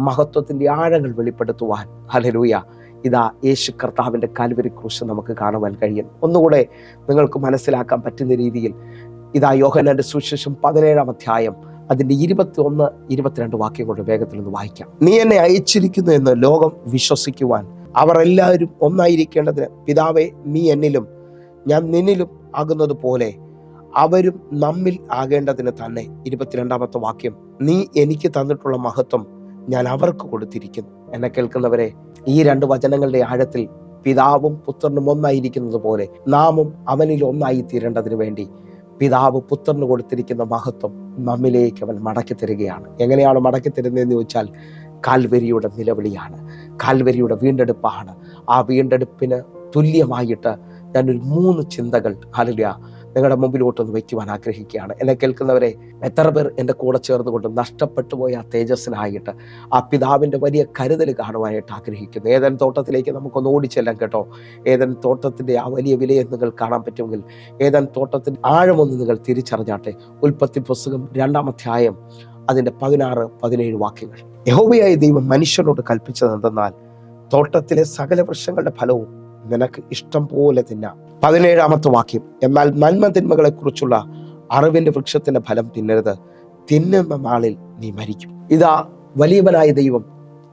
മഹത്വത്തിൻ്റെ ആഴങ്ങൾ വെളിപ്പെടുത്തുവാൻ, ഹല്ലേലൂയ, ഇതാ യേശു കർത്താവിൻ്റെ കാൽവരി ക്രൂശ് നമുക്ക് കാണുവാൻ കഴിയും. ഒന്നുകൂടെ നിങ്ങൾക്ക് മനസ്സിലാക്കാൻ പറ്റുന്ന രീതിയിൽ ഇതാ യോഹന്നാന്റെ സുവിശേഷം 17 അധ്യായം അതിൻ്റെ 21-22 വാക്യം കൊണ്ട് വേഗത്തിൽ ഒന്ന് വായിക്കാം. നീ എന്നെ അയച്ചിരിക്കുന്നു എന്ന് ലോകം വിശ്വസിക്കുവാൻ അവർ എല്ലാവരും ഒന്നായിരിക്കേണ്ടതിന്, പിതാവേ, നീ എന്നിലും ഞാൻ നിന്നിലും ആകുന്നത് പോലെ അവരും നമ്മിൽ ആകേണ്ടതിന് തന്നെ. 22 വാക്യം. നീ എനിക്ക് തന്നിട്ടുള്ള മഹത്വം ഞാൻ അവർക്ക് കൊടുത്തിരിക്കുന്നു. എന്നെ കേൾക്കുന്നവരെ, ഈ 2 വചനങ്ങളുടെ ആഴത്തിൽ പിതാവും പുത്രനും ഒന്നായിരിക്കുന്നത് പോലെ നാമും അവനിൽ ഒന്നായി തീരേണ്ടതിന് വേണ്ടി പിതാവ് പുത്രന് കൊടുത്തിരിക്കുന്ന മഹത്വം നമ്മിലേക്ക് അവൻ മടക്കി തരികയാണ്. എങ്ങനെയാണ് മടക്കി തരുന്നതെന്ന് ചോദിച്ചാൽ, കാൽവരിയുടെ നിലവിളിയാണ്, കാൽവരിയുടെ വീണ്ടെടുപ്പാണ്. ആ വീണ്ടെടുപ്പിന് തുല്യമായിട്ട് ഞാനൊരു 3 ചിന്തകൾ ഹല്ലേലൂയ നിങ്ങളുടെ മുമ്പിലോട്ടൊന്ന് വയ്ക്കുവാൻ ആഗ്രഹിക്കുകയാണ്. എന്നെ കേൾക്കുന്നവരെ, എത്ര പേർ എൻ്റെ കൂടെ ചേർന്നുകൊണ്ട് നഷ്ടപ്പെട്ടു പോയ ആ തേജസ്സിനായിട്ട്, ആ പിതാവിൻ്റെ വലിയ കരുതൽ കാണുവാനായിട്ട് ആഗ്രഹിക്കുന്നു. ഏദൻ തോട്ടത്തിലേക്ക് നമുക്കൊന്ന് ഓടിച്ചെല്ലാം കേട്ടോ. ഏദൻ തോട്ടത്തിൻ്റെ ആ വലിയ വിലയെ നിങ്ങൾ കാണാൻ പറ്റുമെങ്കിൽ ഏദൻ തോട്ടത്തിൻ്റെ ആഴമൊന്ന് നിങ്ങൾ തിരിച്ചറിഞ്ഞാട്ടെ. ഉൽപ്പത്തി പുസ്തകം 2 അധ്യായം അതിൻ്റെ 16-17 വാക്യങ്ങൾ. യഹോവയായ ദൈവം മനുഷ്യനോട് കൽപ്പിച്ചത് എന്തെന്നാൽ, തോട്ടത്തിലെ സകല വൃക്ഷങ്ങളുടെ ഫലവും നിനക്ക് ഇഷ്ടം പോലെ തിന്നാം. 17 വാക്യം. എന്നാൽ നന്മ തിന്മകളെ കുറിച്ചുള്ള അറിവിന്റെ വൃക്ഷത്തിന്റെ ഫലം തിന്നരുത്, തിന്നുന്ന നാളിൽ നീ മരിക്കും. ഇതാ വലിയവനായ ദൈവം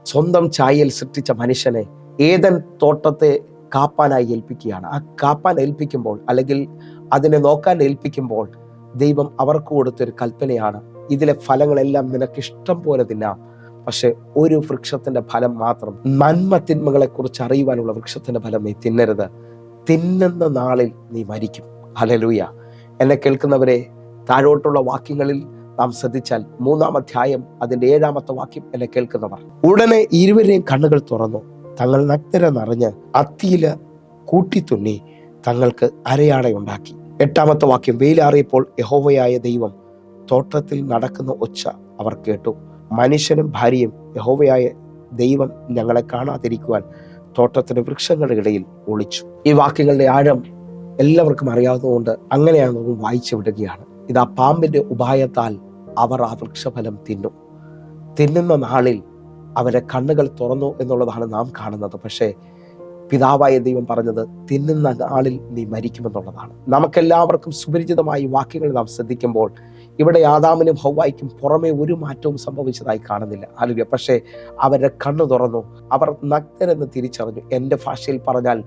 സ്വന്തം ഛായയിൽ സൃഷ്ടിച്ച മനുഷ്യനെ ഏദൻ തോട്ടത്തെ കാപ്പാനായി ഏൽപ്പിക്കുകയാണ്. ആ കാപ്പാൻ ഏൽപ്പിക്കുമ്പോൾ, അല്ലെങ്കിൽ അതിനെ നോക്കാൻ ഏൽപ്പിക്കുമ്പോൾ, ദൈവം അവർക്ക് കൊടുത്തൊരു കൽപ്പനയാണ്, ഇതിലെ ഫലങ്ങളെല്ലാം നിനക്ക് ഇഷ്ടം പോലെ തിന്നാം, പക്ഷെ ഒരു വൃക്ഷത്തിന്റെ ഫലം മാത്രം, നന്മ തിന്മകളെ കുറിച്ച് അറിയുവാനുള്ള വൃക്ഷത്തിന്റെ ഫലം നീ തിന്നരുത്, തിന്നുന്ന നാളിൽ നീ മരിക്കും. ഹല്ലേലൂയ. എന്നെ കേൾക്കുന്നവരെ, താഴോട്ടുള്ള വാക്യങ്ങളിൽ നാം ശ്രദ്ധിച്ചാൽ 3 അധ്യായം അതിൻ്റെ 7 വാക്യം. എന്നെ കേൾക്കുന്നവർ ഉടനെ ഇരുവരെയും കണ്ണുകൾ തുറന്നു, തങ്ങൾ നഗ്നരെന്നറിഞ്ഞ് അത്തിയില കൂട്ടിത്തുന്നി തങ്ങൾക്ക് അരയാടയുണ്ടാക്കി. 8 വാക്യം. വെയിലാറിയപ്പോൾ യഹോവയായ ദൈവം തോട്ടത്തിൽ നടക്കുന്ന ഒച്ച അവർ കേട്ടു. മനുഷ്യനും ഭാര്യയും യഹോവയായ ദൈവം ഞങ്ങളെ കാണാതിരിക്കുവാൻ തോട്ടത്തിന്റെ വൃക്ഷങ്ങളുടെ ഇടയിൽ ഒളിച്ചു. ഈ വാക്യങ്ങളുടെ ആഴം എല്ലാവർക്കും അറിയാവുന്നതുകൊണ്ട് അങ്ങനെയാണ് വായിച്ചു വിടുകയാണ്. ഇതാ പാമ്പിന്റെ ഉപായത്താൽ അവർ ആ വൃക്ഷഫലം തിന്നു. തിന്നുന്ന നാളിൽ അവരെ കണ്ണുകൾ തുറന്നു എന്നുള്ളതാണ് നാം കാണുന്നത്. പക്ഷേ പിതാവായ ദൈവം പറഞ്ഞത് തിന്നുന്ന നാളിൽ നീ മരിക്കുമെന്നുള്ളതാണ്. നമുക്കെല്ലാവർക്കും സുപരിചിതമായ വാക്യങ്ങൾ നാം ശ്രദ്ധിക്കുമ്പോൾ ഇവിടെ ആദാമിനും ഹവ്വായ്ക്കും പുറമെ ഒരു മാറ്റവും സംഭവിച്ചതായി കാണുന്നില്ല. ഹല്ലേലൂയ. പക്ഷേ അവരുടെ കണ്ണു തുറന്നു, അവർ നഗ്നരെന്ന് തിരിച്ചറിഞ്ഞു. എൻ്റെ ഭാഷയിൽ പറഞ്ഞാൽ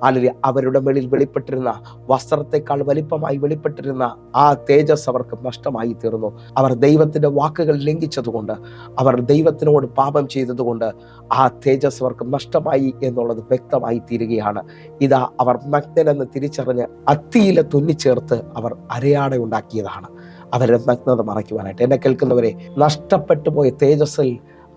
ഹല്ലേലൂയ, അവരുടെ മേളിൽ വെളിപ്പെട്ടിരുന്ന വസ്ത്രത്തെക്കാൾ വലിപ്പമായി വെളിപ്പെട്ടിരുന്ന ആ തേജസ് അവർക്ക് നഷ്ടമായി തീർന്നു. അവർ ദൈവത്തിൻ്റെ വാക്കുകൾ ലംഘിച്ചതുകൊണ്ട്, അവർ ദൈവത്തിനോട് പാപം ചെയ്തതുകൊണ്ട് ആ തേജസ് അവർക്ക് നഷ്ടമായി എന്നുള്ളത് വ്യക്തമായി തീരുകയാണ്. ഇതാ അവർ നഗ്നരെന്ന് തിരിച്ചറിഞ്ഞ് അത്തിയില തുന്നിച്ചേർത്ത് അവർ അരയാട ഉണ്ടാക്കിയതാണ് അവരുടെ നഗ്നത മറയ്ക്കുവാനായിട്ട്. എന്നെ കേൾക്കുന്നവരെ, നഷ്ടപ്പെട്ടു പോയ തേജസ്സിൽ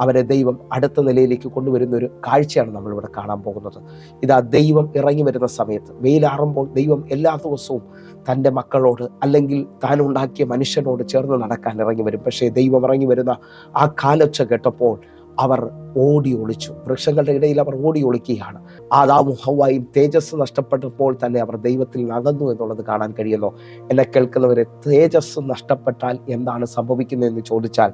അവരെ ദൈവം അടുത്ത നിലയിലേക്ക് കൊണ്ടുവരുന്ന ഒരു കാഴ്ചയാണ് നമ്മളിവിടെ കാണാൻ പോകുന്നത്. ഇതാ ദൈവം ഇറങ്ങി വരുന്ന സമയത്ത്, വെയിലാറുമ്പോൾ ദൈവം എല്ലാ ദിവസവും തൻ്റെ മക്കളോട് അല്ലെങ്കിൽ താൻ ഉണ്ടാക്കിയ മനുഷ്യനോട് ചേർന്ന് നടക്കാൻ ഇറങ്ങി വരും. പക്ഷേ ദൈവം ഇറങ്ങി വരുന്ന ആ കാലൊച്ച കേട്ടപ്പോൾ അവർ ഓടി ഒളിച്ചു. വൃക്ഷങ്ങളുടെ ഇടയിൽ അവർ ഓടി ഒളിക്കുകയാണ്. ആദാമും ഹവ്വായും തേജസ് നഷ്ടപ്പെട്ടപ്പോൾ തന്നെ അവർ ദൈവത്തിൽ നിന്ന് അകന്നു എന്നുള്ളത് കാണാൻ കഴിയുന്നു. എന്നെ കേൾക്കുന്നവരെ, തേജസ് നഷ്ടപ്പെട്ടാൽ എന്താണ് സംഭവിക്കുന്നതെന്ന് ചോദിച്ചാൽ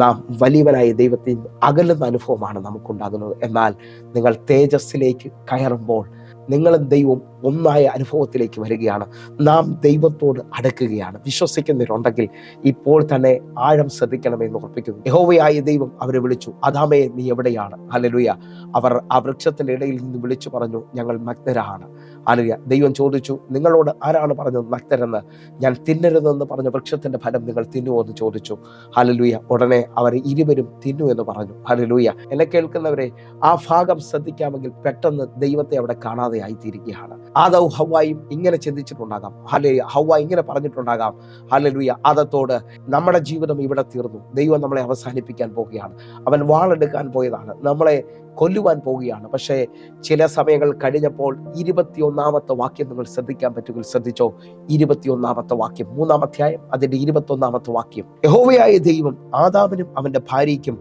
നാം വലിയവനായ ദൈവത്തിൽ അകലുന്ന അനുഭവമാണ് നമുക്കുണ്ടാകുന്നത്. എന്നാൽ നിങ്ങൾ തേജസ്സിലേക്ക് കയറുമ്പോൾ നിങ്ങളും ദൈവവും ഒന്നായ അനുഭവത്തിലേക്ക് വരികയാണ്. നാം ദൈവത്തോട് അടുക്കുകയാണ്. വിശ്വസിക്കുന്നവരുണ്ടെങ്കിൽ ഇപ്പോൾ തന്നെ ആഴം ശ്രദ്ധിക്കണമെന്ന് ഉറപ്പിക്കുന്നു. യഹോവയായ ദൈവം അവരെ വിളിച്ചു, ആദാമേ നീ എവിടെയാണ്? ഹല്ലേലൂയ. അവർ ആ വൃക്ഷത്തിന്റെ ഇടയിൽ നിന്ന് വിളിച്ചു പറഞ്ഞു, ഞങ്ങൾ നഗ്നരാണ്. ഹല്ലേലൂയ. ദൈവം ചോദിച്ചു, നിങ്ങളോട് ആരാണ് പറഞ്ഞത് നഗ്നരെന്ന്? ഞാൻ തിന്നരുതെന്ന് പറഞ്ഞ വൃക്ഷത്തിന്റെ ഫലം നിങ്ങൾ തിന്നുവോ എന്ന് ചോദിച്ചു. ഹല്ലേലൂയ. ഉടനെ അവർ ഇരുവരും തിന്നു എന്ന് പറഞ്ഞു. ഹല്ലേലൂയ. എന്നെ കേൾക്കുന്നവരെ, ആ ഭാഗം ശ്രദ്ധിക്കാമെങ്കിൽ പെട്ടെന്ന് ദൈവത്തെ അവിടെ കാണാതെ ആയിത്തീരുകയാണ്. ആദവും ഹവ്വായും ഇങ്ങനെ ചിന്തിച്ചിട്ടുണ്ടാകാം. ഹല്ലേലൂയ. ഹവ്വ ഇങ്ങനെ പറഞ്ഞിട്ടുണ്ടാകാം. ഹല്ലേലൂയ. ആദത്തോട്, നമ്മുടെ ജീവിതം ഇവിടെ തീർന്നു, ദൈവം നമ്മളെ അവസാനിപ്പിക്കാൻ പോവുകയാണ്, അവൻ വാളെടുക്കാൻ പോയതാണ്, നമ്മളെ കൊല്ലുവാൻ പോവുകയാണ്. പക്ഷേ ചില സമയങ്ങൾ കഴിഞ്ഞപ്പോൾ 21 വാക്യം നിങ്ങൾ ശ്രദ്ധിക്കാൻ പറ്റുമെങ്കിൽ ശ്രദ്ധിച്ചോ. 21 വാക്യം, 3-ാം അധ്യായം അതിന്റെ 21 വാക്യം. യഹോവയായ ദൈവം ആദാമിനും അവന്റെ ഭാര്യയ്ക്കും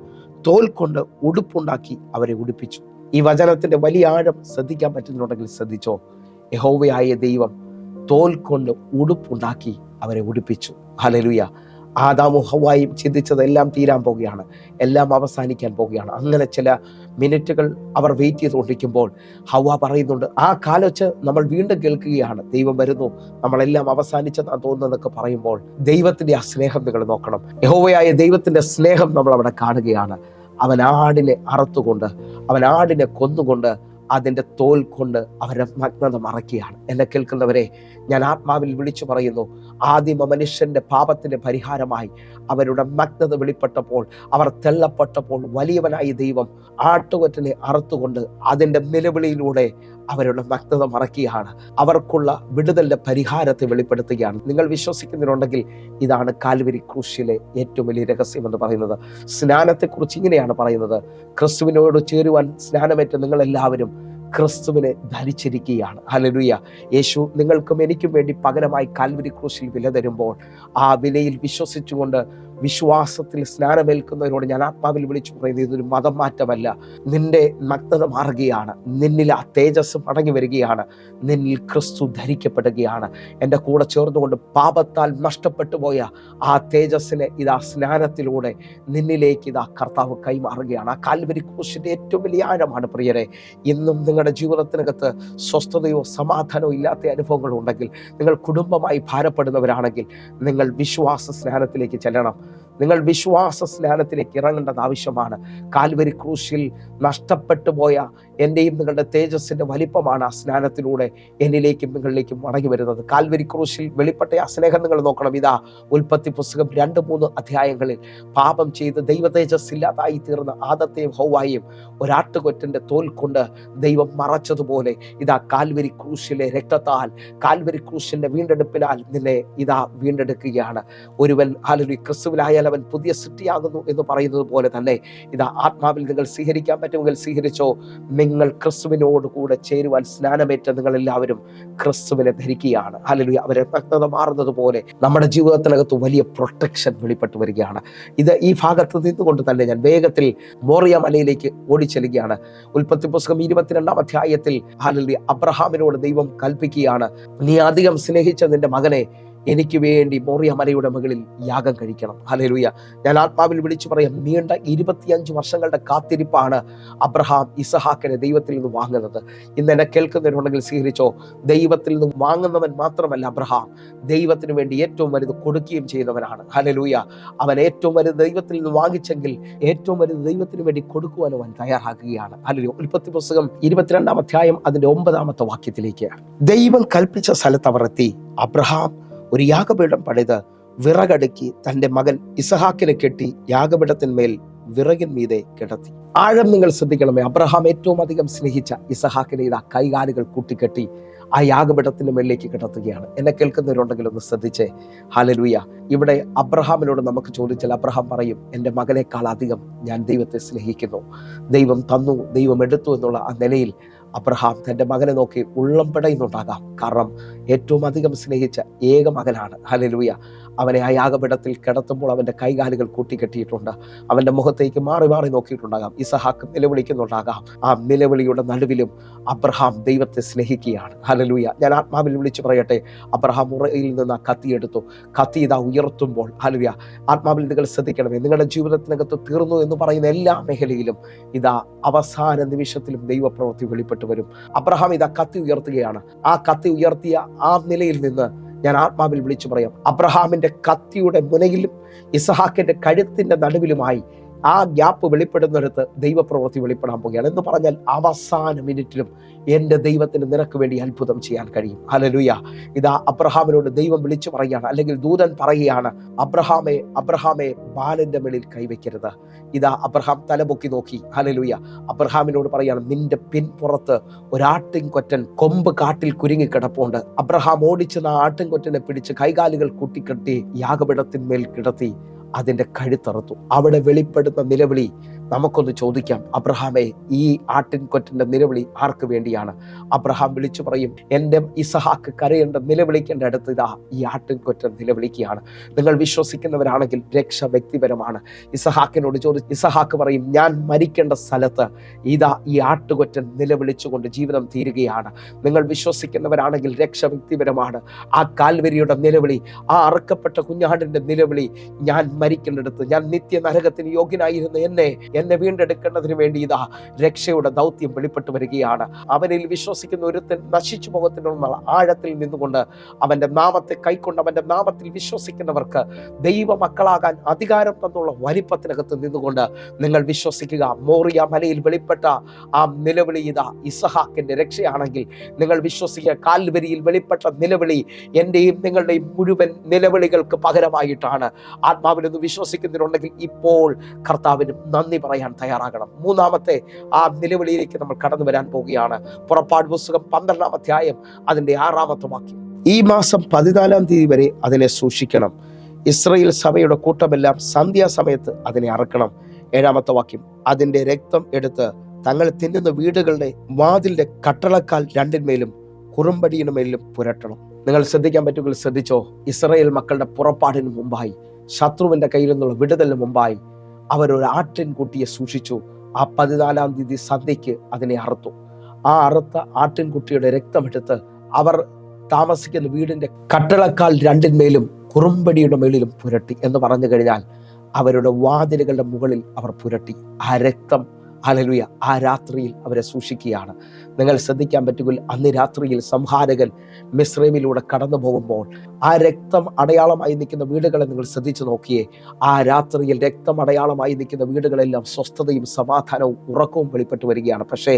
തോൽ കൊണ്ട് ഉടുപ്പുണ്ടാക്കി അവരെ ഉടുപ്പിച്ചു. ഈ വചനത്തിന്റെ വലിയ ആഴം ശ്രദ്ധിക്കാൻ പറ്റുന്നുണ്ടെങ്കിൽ ശ്രദ്ധിച്ചോ. യഹോവയായ ദൈവം തോൽ കൊണ്ട് ഉടുപ്പുണ്ടാക്കി അവരെ ഉടുപ്പിച്ചു. ഹല്ലേലൂയ. ആദാമും ഹവ്വായും ചിന്തിച്ചതെല്ലാം തീരാൻ പോവുകയാണ്, എല്ലാം അവസാനിക്കാൻ പോവുകയാണ്. അങ്ങനെ ചില മിനിറ്റുകൾ അവർ വെയിറ്റ് ചെയ്തുകൊണ്ടിരിക്കുമ്പോൾ ഹവ്വ പറയുന്നുണ്ട്, ആ കാലൊച്ച് നമ്മൾ വീണ്ടും കേൾക്കുകയാണ്, ദൈവം വരുന്നു, നമ്മളെല്ലാം അവസാനിച്ചെന്നാണ് തോന്നുന്നതൊക്കെ പറയുമ്പോൾ ദൈവത്തിന്റെ ആ സ്നേഹം നിങ്ങൾ നോക്കണം. യഹോവയായ ദൈവത്തിന്റെ സ്നേഹം നമ്മൾ അവിടെ കാണുകയാണ്. അവൻ ആടിനെ അറുത്തുകൊണ്ട്, അവൻ ആടിനെ കൊന്നുകൊണ്ട് അതിൻ്റെ തോൽ കൊണ്ട് അവരെ നഗ്നത മറയ്ക്കുകയാണ്. എന്നെ കേൾക്കുന്നവരെ, ഞാൻ ആത്മാവിൽ വിളിച്ചു പറയുന്നു, ആദിമ മനുഷ്യന്റെ പാപത്തിന്റെ പരിഹാരമായി അവരുടെ നഗ്നത വെളിപ്പെട്ടപ്പോൾ, അവർ തെള്ളപ്പെട്ടപ്പോൾ, വലിയവനായ ദൈവം ആട്ടുകൊറ്റനെ അറുത്തുകൊണ്ട് അതിൻ്റെ നിലവിളിയിലൂടെ അവരുടെ നഗ്നത മറയ്ക്കുകയാണ്. അവർക്കുള്ള വിടുതലിന്റെ പരിഹാരത്തെ വെളിപ്പെടുത്തുകയാണ്. നിങ്ങൾ വിശ്വസിക്കുന്നുണ്ടെങ്കിൽ ഇതാണ് കാൽവരി ക്രൂശിലെ ഏറ്റവും വലിയ രഹസ്യം എന്ന് പറയുന്നത്. സ്നാനത്തെക്കുറിച്ച് ഇങ്ങനെയാണ് പറയുന്നത്, ക്രിസ്തുവിനോട് ചേരുവാൻ സ്നാനമേറ്റ നിങ്ങളെല്ലാവരും ക്രിസ്തുവിനെ ധരിച്ചിരിക്കുകയാണ്. ഹല്ലേലൂയ. യേശു നിങ്ങൾക്കും എനിക്കും വേണ്ടി പകരമായി കാൽവരി ക്രൂശിൽ വില തരുമ്പോൾ ആ വിലയിൽ വിശ്വസിച്ചുകൊണ്ട് വിശ്വാസത്തിൽ സ്നാനമേൽക്കുന്നവരോട് ഞാൻ ആത്മാവിൽ വിളിച്ചു പറയുന്നത്, ഇതൊരു മതം മാറ്റമല്ല. നിന്റെ നഗ്നത മാറുകയാണ്, നിന്നിൽ ആ തേജസ് മടങ്ങി വരികയാണ്, നിന്നിൽ ക്രിസ്തു ധരിക്കപ്പെടുകയാണ്. എൻ്റെ കൂടെ ചേർന്നുകൊണ്ട് പാപത്താൽ നഷ്ടപ്പെട്ടു പോയ ആ തേജസ്സിനെ ഇതാ സ്നാനത്തിലൂടെ നിന്നിലേക്ക് ഇതാ കർത്താവ് കൈമാറുകയാണ്. ആ കാൽവരി ക്രൂശിൻ്റെ ഏറ്റവും വലിയ ആഴമാണ് പ്രിയരെ. ഇന്നും നിങ്ങളുടെ ജീവിതത്തിനകത്ത് സ്വസ്ഥതയോ സമാധാനമോ ഇല്ലാത്ത അനുഭവങ്ങൾ ഉണ്ടെങ്കിൽ, നിങ്ങൾ കുടുംബമായി ഭാരപ്പെടുന്നവരാണെങ്കിൽ, നിങ്ങൾ വിശ്വാസ സ്നാനത്തിലേക്ക് ചെല്ലണം. നിങ്ങൾ വിശ്വാസ സ്നാനത്തിലേക്ക് ഇറങ്ങേണ്ടത് ആവശ്യമാണ്. കാൽവരി ക്രൂശിൽ നഷ്ടപ്പെട്ടു പോയ എൻ്റെയും നിങ്ങളുടെ തേജസ്സിൻ്റെ വലിപ്പമാണ് ആ സ്നാനത്തിലൂടെ എന്നിലേക്കും നിങ്ങളിലേക്കും മടങ്ങി വരുന്നത്. കാൽവരി ക്രൂശിൽ വെളിപ്പെട്ട ആ സ്നേഹം നിങ്ങൾ നോക്കണം. ഇതാ ഉൽപ്പത്തി പുസ്തകം 2-3 അധ്യായങ്ങളിൽ പാപം ചെയ്ത് ദൈവ തേജസ് ഇല്ലാതായി തീർന്ന ആദത്തെയും ഹവ്വായെയും ഒരാട്ടുകൊറ്റൻ്റെ തോൽ കൊണ്ട് ദൈവം മറച്ചതുപോലെ ഇതാ കാൽവരി ക്രൂശിലെ രക്തത്താൽ, കാൽവരി ക്രൂശിൻ്റെ വീണ്ടെടുപ്പിനാൽ നിന്നെ ഇതാ വീണ്ടെടുക്കുകയാണ്. ഒരുവൻ ഹല്ലേലൂയ ക്രിസ്തുവിലായാൽ അവൻ പുതിയ സൃഷ്ടിയാകുന്നു എന്ന് പറയുന്നത് പോലെ തന്നെ ഇതാ ആത്മാവിൽ നിങ്ങൾ സ്വീകരിക്കാൻ പറ്റുമെങ്കിൽ സ്വീകരിച്ചോ. നിങ്ങൾ ക്രിസ്തുവിനോട് കൂടെ ചേരുവാൻ സ്നാനമേറ്റ നിങ്ങൾ എല്ലാവരും ക്രിസ്തുവിനെ ധരിക്കുകയാണ്. ഹല്ലേലൂയ. അവരെ നഗ്നത മാറുന്നത് പോലെ നമ്മുടെ ജീവിതത്തിനകത്ത് വലിയ പ്രൊട്ടക്ഷൻ വെളിപ്പെട്ടു വരികയാണ്. ഇത് ഈ ഭാഗത്ത് നിന്നുകൊണ്ട് തന്നെ ഞാൻ വേഗത്തിൽ മോറിയ മലയിലേക്ക് ഓടിച്ചെല്ലുകയാണ്. ഉൽപ്പത്തി പുസ്തകം 22-ാം അധ്യായത്തിൽ ഹല്ലേലൂയ അബ്രഹാമിനോട് ദൈവം കൽപ്പിക്കുകയാണ്, നീ അധികം സ്നേഹിച്ച നിന്റെ മകനെ എനിക്ക് വേണ്ടി മോറിയ മലയുടെ മുകളിൽ യാഗം കഴിക്കണം. ഹല്ലേലൂയ. ഞാൻ ആത്മാവിൽ വിളിച്ചു പറയാം, നീണ്ട 25 വർഷങ്ങളുടെ കാത്തിരിപ്പാണ് അബ്രഹാം ഇസഹാക്കിനെ ദൈവത്തിൽ നിന്ന് വാങ്ങുന്നത്. ഇന്ന് എന്നെ കേൾക്കുന്നവരുണ്ടെങ്കിൽ സ്വീകരിച്ചോ. ദൈവത്തിൽ നിന്ന് വാങ്ങുന്നവൻ മാത്രമല്ല അബ്രഹാം, ദൈവത്തിന് വേണ്ടി ഏറ്റവും വലുത് കൊടുക്കുകയും ചെയ്യുന്നവനാണ്. ഹല്ലേലൂയ. അവൻ ഏറ്റവും വലുത് ദൈവത്തിൽ നിന്ന് വാങ്ങിച്ചെങ്കിൽ ഏറ്റവും വലുത് ദൈവത്തിന് വേണ്ടി കൊടുക്കുവാൻ അവൻ തയ്യാറാക്കുകയാണ്. ഹല്ലേലൂയ. ഉൽപ്പത്തി പുസ്തകം 22-ാം അധ്യായം അതിന്റെ 9-ാമത്തെ വാക്യത്തിലേക്ക്, ദൈവം കൽപ്പിച്ച സ്ഥലത്ത് അവർ എത്തി. അബ്രഹാം ഒരു യാഗപീഠം പണിത് വിറകടുക്കി തൻ്റെ മകൻ ഇസഹാക്കിനെ കെട്ടി യാഗപീഠത്തിന്മേൽ വിറകിൻ മീതെ കിടത്തി. ആഴം നിങ്ങൾ ശ്രദ്ധിക്കണമേ. അബ്രഹാം ഏറ്റവും അധികം സ്നേഹിച്ച ഇസഹാക്കിനെ ഇതാ കൈകാലുകൾ കൂട്ടിക്കെട്ടി ആ യാഗപീഠത്തിൻ്റെ മേളിലേക്ക് കിടത്തുകയാണ്. എന്നെ കേൾക്കുന്നവരുണ്ടെങ്കിൽ ഒന്ന് ശ്രദ്ധിച്ചേ. ഹല്ലേലൂയ. ഇവിടെ അബ്രഹാമിനോട് നമുക്ക് ചോദിച്ചാൽ അബ്രഹാം പറയും, എൻ്റെ മകനേക്കാൾ അധികം ഞാൻ ദൈവത്തെ സ്നേഹിക്കുന്നു. ദൈവം തന്നു, ദൈവം എടുത്തു എന്നുള്ള ആ നിലയിൽ അബ്രഹാം തൻ്റെ മകനെ നോക്കി ഉള്ളം പിടയുന്നുണ്ടാകാം. കാരണം ഏറ്റവും അധികം സ്നേഹിച്ച ഏക മകനാണ്. ഹല്ലേലൂയ. അവനെ ആ യാഗപീഠത്തിൽ കിടത്തുമ്പോൾ അവൻ്റെ കൈകാലുകൾ കൂട്ടിക്കെട്ടിയിട്ടുണ്ട്. അവൻ്റെ മുഖത്തേക്ക് മാറി മാറി നോക്കിയിട്ടുണ്ടാകാം. ഇസഹാക്ക് നിലവിളിക്കുന്നുണ്ടാകാം. ആ നിലവിളിയുടെ നടുവിലും അബ്രഹാം ദൈവത്തെ സ്നേഹിക്കുകയാണ്. ഹല്ലേലൂയ. ഞാൻ ആത്മാവിൽ വിളിച്ചു പറയട്ടെ, അബ്രഹാം ഉറയിൽ നിന്ന് ആ കത്തിയെടുത്തു. കത്തി ഇതാ ഉയർത്തുമ്പോൾ, ഹല്ലേലൂയ, ആത്മാവിൽ നിങ്ങൾ ശ്രദ്ധിക്കണമേ, നിങ്ങളുടെ ജീവിതത്തിനകത്ത് തീർന്നു എന്ന് പറയുന്ന എല്ലാ മേഖലയിലും ഇതാ അവസാന നിമിഷത്തിലും ദൈവപ്രവൃത്തി വെളിപ്പെട്ടു വരും. അബ്രഹാം ഇതാ കത്തി ഉയർത്തുകയാണ്. ആ കത്തി ഉയർത്തിയ ആ നിലയിൽ നിന്ന് ഞാൻ ആത്മാവിൽ വിളിച്ചു പറയാം, അബ്രഹാമിന്റെ കത്തിയുടെ മുനയിലും ഇസഹാക്കിന്റെ കഴുത്തിന്റെ നടുവിലുമായി ആ ഗ്യാപ്പ് വെളിപ്പെടുന്നിടത്ത് ദൈവപ്രവൃത്തി വെളിപ്പെടാൻ പോകുകയാണ്. എന്ന് പറഞ്ഞാൽ അവസാന മിനിറ്റിലും എൻ്റെ ദൈവത്തിന് നിനക്ക് വേണ്ടി അത്ഭുതം ചെയ്യാൻ കഴിയും. ഹല്ലേലൂയ. ഇതാ അബ്രഹാമിനോട് ദൈവം വിളിച്ചു പറയുകയാണ്, അല്ലെങ്കിൽ ദൂതൻ പറയുകയാണ്, അബ്രഹാമേ അബ്രഹാമേ ബാലന്റെ മേളിൽ കൈവയ്ക്കരുത്. ഇതാ അബ്രഹാം തലപൊക്കി നോക്കി. ഹല്ലേലൂയ. അബ്രഹാമിനോട് പറയാണ്, നിന്റെ പിൻപുറത്ത് ഒരാട്ടിൻകൊറ്റൻ കൊമ്പ് കാട്ടിൽ കുരുങ്ങിക്കിടപ്പുണ്ട്. അബ്രഹാം ഓടിച്ചെന്ന ആട്ടിൻകൊറ്റനെ പിടിച്ച് കൈകാലുകൾ കൂട്ടിക്കെട്ടി യാഗപീഠത്തിന്മേൽ കിടത്തി അതിൻ്റെ കഴുത്തറുത്തു. അവിടെ വെളിപ്പെടുന്ന നിലവിളി നമുക്കൊന്ന് ചോദിക്കാം, അബ്രഹാമേ, ഈ ആട്ടിൻകൊറ്റൻ്റെ നിലവിളി ആർക്ക് വേണ്ടിയാണ്? അബ്രഹാം വിളിച്ചു പറയും, എൻ്റെ ഇസഹാക്ക് കരയേണ്ട നിലവിളിക്കേണ്ട അടുത്ത് ഇതാ ഈ ആട്ടിൻകൊറ്റൻ നിലവിളിക്കുകയാണ്. നിങ്ങൾ വിശ്വസിക്കുന്നവരാണെങ്കിൽ രക്ഷ വ്യക്തിപരമാണ്. ഇസഹാക്കിനോട് ഇസഹാക്ക് പറയും, ഞാൻ മരിക്കേണ്ട സ്ഥലത്ത് ഇതാ ഈ ആട്ടുകൊറ്റൻ നിലവിളിച്ചുകൊണ്ട് ജീവിതം തീരുകയാണ്. നിങ്ങൾ വിശ്വസിക്കുന്നവരാണെങ്കിൽ രക്ഷ വ്യക്തിപരമാണ്. ആ കാൽവരിയുടെ നിലവിളി, ആ അറുക്കപ്പെട്ട കുഞ്ഞാടിൻ്റെ നിലവിളി, ഞാൻ മരിക്കേണ്ടടുത്ത്, ഞാൻ നിത്യ നരകത്തിന് യോഗ്യനായിരുന്ന എന്നെ വീണ്ടെടുക്കേണ്ടതിന് വേണ്ടി ഇതാ രക്ഷയുടെ ദൗത്യം വെളിപ്പെട്ടു വരികയാണ്. അവനിൽ വിശ്വസിക്കുന്ന ഒരുത്തൻ നശിച്ചു പോകത്തിനുള്ള ആഴത്തിൽ നിന്നുകൊണ്ട് അവന്റെ നാമത്തെ കൈക്കൊണ്ട് അവന്റെ നാമത്തിൽ വിശ്വസിക്കുന്നവർക്ക് ദൈവമക്കളാകാൻ അധികാരം തന്നുള്ള വലിപ്പത്തിനകത്ത് നിന്നുകൊണ്ട് നിങ്ങൾ വിശ്വസിക്കുക. മോറിയ മലയിൽ വെളിപ്പെട്ട ആ നിലവിളി ഇതാ ഇസഹാക്കിന്റെ രക്ഷയാണെങ്കിൽ നിങ്ങൾ വിശ്വസിക്കുക, കാൽവരിയിൽ വെളിപ്പെട്ട നിലവിളി എന്റെയും നിങ്ങളുടെയും മുഴുവൻ നിലവിളികൾക്ക് പകരമായിട്ടാണ്. ആത്മാവിനൊന്ന് വിശ്വസിക്കുന്നുണ്ടെങ്കിൽ ഇപ്പോൾ കർത്താവിന് നന്ദി പറയാൻ തയ്യാറാകണം. മൂന്നാമത്തെ ആ നിലവിളിയിലേക്ക് നമ്മൾ കടന്നു വരാൻ പോവുകയാണ്. പുറപ്പാട് പുസ്തകം 12-ാം അധ്യായം അതിന്റെ 6-ാമത്തെ വാക്യം. ഈ മാസം 14-ാം തീയതി വരെ അതിനെ സൂക്ഷിക്കണം. ഇസ്രായേൽ സഭയുടെ കൂട്ടമെല്ലാം സന്ധ്യാസമയത്ത് അതിനെ അറക്കണം. 7-ാമത്തെ വാക്യം. അതിന്റെ രക്തം എടുത്ത് തങ്ങൾ തിന്നുന്ന വീടുകളുടെ വാതിലിന്റെ കട്ടളക്കാൽ രണ്ടിന്മേലും കുറുമ്പടിയുടെ മേലും പുരട്ടണം. നിങ്ങൾ ശ്രദ്ധിക്കാൻ പറ്റുമെങ്കിൽ ശ്രദ്ധിച്ചോ. ഇസ്രായേൽ മക്കളുടെ പുറപ്പാടിന് മുമ്പായി, ശത്രുവിന്റെ കയ്യിൽ നിന്നുള്ള വിടുതലിന് മുമ്പായി അവരൊരു ആട്ടിൻകുട്ടിയെ സൂക്ഷിച്ചു. ആ 14-ാം തീയതി സന്ധ്യയ്ക്ക് അതിനെ അറുത്തു. ആ അറുത്ത ആട്ടിൻകുട്ടിയുടെ രക്തമെടുത്ത് അവർ താമസിക്കുന്ന വീടിന്റെ കട്ടളക്കാൽ രണ്ടിന്മേലും കുറുമ്പടിയുടെ മേളിലും പുരട്ടി. എന്ന് പറഞ്ഞു കഴിഞ്ഞാൽ അവരുടെ വാതിലുകളുടെ മുകളിൽ അവർ പുരട്ടി. ആ രക്തം, ഹല്ലേലൂയ, ആ രാത്രിയിൽ അവരെ സൂക്ഷിക്കുകയാണ്. നിങ്ങൾ ശ്രദ്ധിക്കാൻ പറ്റുമെങ്കിൽ അന്ന് രാത്രിയിൽ സംഹാരകൻ മിസ്രൈമിലൂടെ കടന്നു പോകുമ്പോൾ ആ രക്തം അടയാളമായി നിൽക്കുന്ന വീടുകളെ നിങ്ങൾ ശ്രദ്ധിച്ചു നോക്കിയേ. ആ രാത്രിയിൽ രക്തം അടയാളമായി നിൽക്കുന്ന വീടുകളെല്ലാം സ്വസ്ഥതയും സമാധാനവും ഉറക്കവും വെളിപ്പെട്ടു വരികയാണ്. പക്ഷേ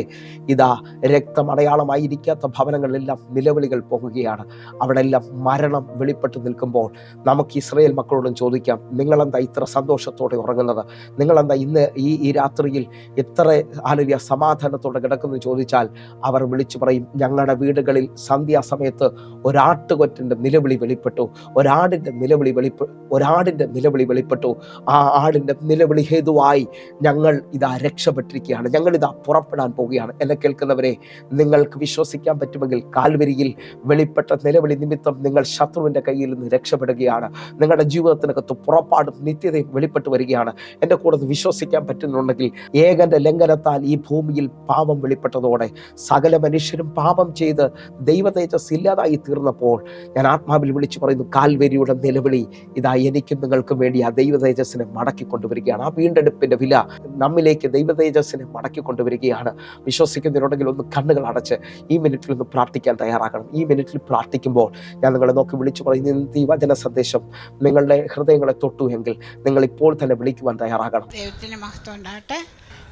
ഇതാ രക്തം അടയാളമായിരിക്കാത്ത ഭവനങ്ങളിലെല്ലാം നിലവിളികൾ പോകുകയാണ്. അവിടെ എല്ലാം മരണം വെളിപ്പെട്ടു നിൽക്കുമ്പോൾ നമുക്ക് ഇസ്രായേൽ മക്കളോടും ചോദിക്കാം, നിങ്ങളെന്താ ഇത്ര സന്തോഷത്തോടെ ഉറങ്ങുന്നത്? നിങ്ങളെന്താ ഇന്ന് ഈ രാത്രിയിൽ എത്ര ഹല്ലേലൂയ സമാധാനത്തോടെ കിടക്കുന്നു ചോദിച്ചാൽ അവർ വിളിച്ചു പറയും, ഞങ്ങളുടെ വീടുകളിൽ സന്ധ്യാസമയത്ത് ഒരാട്ടുകൊറ്റന്റെ നിലവിളി വെളിപ്പെട്ടു, ഒരാടിന്റെ നിലവിളി വെളിപ്പെട്ടു. ആ ആടിന്റെ നിലവിളി ഹേതുവായി ഞങ്ങൾ ഇതാ രക്ഷപ്പെട്ടിരിക്കുകയാണ്, ഞങ്ങൾ ഇതാ പുറപ്പെടാൻ പോവുകയാണ്. എന്നെ കേൾക്കുന്നവരെ, നിങ്ങൾക്ക് വിശ്വസിക്കാൻ പറ്റുമെങ്കിൽ കാൽവരിയിൽ വെളിപ്പെട്ട നിലവിളി നിമിത്തം നിങ്ങൾ ശത്രുവിന്റെ കയ്യിൽ നിന്ന് രക്ഷപ്പെടുകയാണ്. നിങ്ങളുടെ ജീവിതത്തിനകത്ത് പുറപ്പാടും നിത്യതയും വെളിപ്പെട്ടു വരികയാണ്. എൻ്റെ കൂടെ വിശ്വസിക്കാൻ പറ്റുന്നുണ്ടെങ്കിൽ ഏകന്റെ ലംഘനത്താൽ ഈ ഭൂമിയിൽ പാപം വെളിപ്പെട്ടതോടെ സകല മനുഷ്യരും പാപം ചെയ്ത് ദൈവ തേജസ് ഇല്ലാതായി തീർന്നപ്പോൾ ഞാൻ ആത്മാവിൽ വിളിച്ചു പറയുന്നു, കാൽവരിയുടെ നിലവിളി ഇതാ എനിക്കും നിങ്ങൾക്കും വേണ്ടി ആ ദൈവ തേജസ്സിനെ മടക്കി കൊണ്ടുവരികയാണ്. ആ വീണ്ടെടുപ്പിന്റെ വില നമ്മിലേക്ക് ദൈവ തേജസ്സിനെ മടക്കി കൊണ്ടുവരികയാണ്. വിശ്വസിക്കുന്നതിനുണ്ടെങ്കിൽ ഒന്ന് കണ്ണുകൾ അടച്ച് ഈ മിനിറ്റിൽ ഒന്ന് പ്രാർത്ഥിക്കാൻ തയ്യാറാകണം. ഈ മിനിറ്റിൽ പ്രാർത്ഥിക്കുമ്പോൾ ഞാൻ നിങ്ങളെ നോക്കി വിളിച്ചു പറയുന്ന ഈ വചന സന്ദേശം നിങ്ങളുടെ ഹൃദയങ്ങളെ തൊട്ടു എങ്കിൽ നിങ്ങൾ ഇപ്പോൾ തന്നെ വിളിക്കുവാൻ തയ്യാറാകണം. ദൈവത്തിന് മഹത്വം ഉണ്ടാകട്ടെ.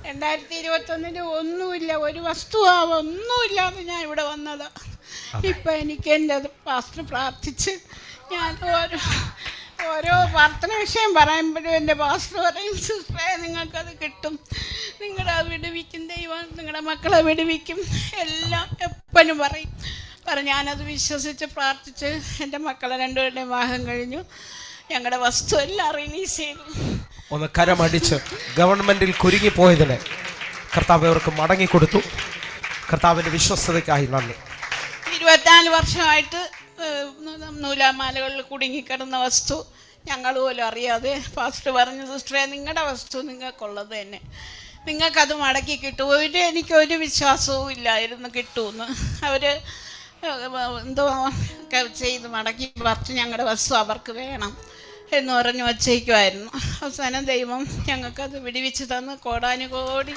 2021 ഒന്നുമില്ല, ഒരു വസ്തു ഒന്നുമില്ലാതെ ഞാൻ ഇവിടെ വന്നത്. ഇപ്പം എനിക്ക് എൻ്റെ പാസ്റ്റർ പ്രാർത്ഥിച്ച് ഞാൻ ഓരോ പ്രാർത്ഥന വിഷയം പറയുമ്പോഴും എൻ്റെ പാസ്റ്റർ പറയും, സിസ്റ്ററെ നിങ്ങൾക്കത് കിട്ടും, നിങ്ങളത് വിടുവിക്കും, ദൈവം നിങ്ങളുടെ മക്കളെ വിടുവിക്കും, എല്ലാം എപ്പോഴും പറയും. ഞാനത് വിശ്വസിച്ച് പ്രാർത്ഥിച്ച് എൻ്റെ മക്കളെ രണ്ടുപേരുടെയും വിവാഹം കഴിഞ്ഞു. ഞങ്ങളുടെ വസ്തു എല്ലാം റിലീസ് ചെയ്തു. ഒന്ന് കരമടിച്ച് ഗവൺമെൻറ്റിൽ കുരുങ്ങിപ്പോയതിന് കർത്താവ് അവർക്ക് മടങ്ങിക്കൊടുത്തു. കർത്താവിൻ്റെ വിശ്വസ്തതയ്ക്കായി നന്ദി. 24 വർഷമായിട്ട് നൂലാമാലകളിൽ കുടുങ്ങിക്കിടന്ന വസ്തു ഞങ്ങൾ പോലും അറിയാതെ പാസ്റ്റർ പറഞ്ഞു, സിസ്റ്ററെ നിങ്ങളുടെ വസ്തു നിങ്ങൾക്കുള്ളത് തന്നെ, നിങ്ങൾക്കത് മടക്കി കിട്ടും. എനിക്കൊരു വിശ്വാസവും ഇല്ലായിരുന്നു കിട്ടുമെന്ന്. അവർ എന്തോ ചെയ്ത് മടക്കി പറിച്ച് ഞങ്ങളുടെ വസ്തു അവർക്ക് വേണം എന്ന് പറഞ്ഞ് വച്ചേക്കുമായിരുന്നു. അവസാനം ദൈവം ഞങ്ങൾക്കത് വിടുവിച്ച് തന്ന് കോടാനുകോടി.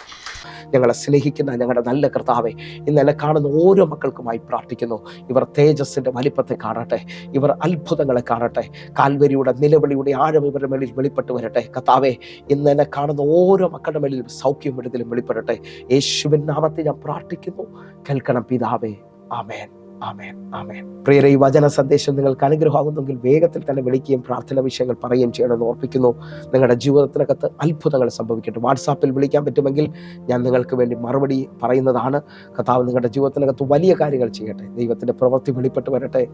ഞങ്ങളെ സ്നേഹിക്കുന്ന ഞങ്ങളുടെ നല്ല കർത്താവെ, ഇന്നലെ കാണുന്ന ഓരോ മക്കൾക്കുമായി പ്രാർത്ഥിക്കുന്നു. ഇവർ തേജസ്സിൻ്റെ വലിപ്പത്തെ കാണട്ടെ, ഇവർ അത്ഭുതങ്ങളെ കാണട്ടെ, കാൽവരിയുടെ നിലവിളിയുടെ ആഴം ഇവരുടെ മേളിൽ വെളിപ്പെട്ട് വരട്ടെ. കർത്താവെ, ഇന്നലെ കാണുന്ന ഓരോ മക്കളുടെ മേളിൽ സൗഖ്യം വിടുതലും വെളിപ്പെടട്ടെ. യേശുവിൻ നാമത്തിൽ ഞാൻ പ്രാർത്ഥിക്കുന്നു. കേൾക്കണം പിതാവേ. ആമേൻ, ആമേൻ, ആമേൻ. പ്രിയരെ, ഈ വചന സന്ദേശം നിങ്ങൾക്ക് അനുഗ്രഹമാകുന്നെങ്കിൽ വേഗത്തിൽ തന്നെ വിളിക്കുകയും പ്രാർത്ഥന വിഷയങ്ങൾ പറയുകയും ചെയ്യണമെന്ന് ഓർപ്പിക്കുന്നു. നിങ്ങളുടെ ജീവിതത്തിനകത്ത് അത്ഭുതങ്ങൾ സംഭവിക്കട്ടെ. വാട്സാപ്പിൽ വിളിക്കാൻ പറ്റുമെങ്കിൽ ഞാൻ നിങ്ങൾക്ക് വേണ്ടി മറുപടി പറയുന്നതാണ്. കർത്താവ് നിങ്ങളുടെ ജീവിതത്തിനകത്ത് വലിയ കാര്യങ്ങൾ ചെയ്യട്ടെ. ദൈവത്തിൻ്റെ പ്രവൃത്തി വെളിപ്പെട്ട് വരട്ടെ.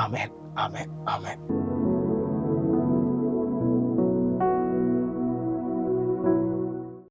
ആമേൻ, ആമേൻ, ആമേൻ.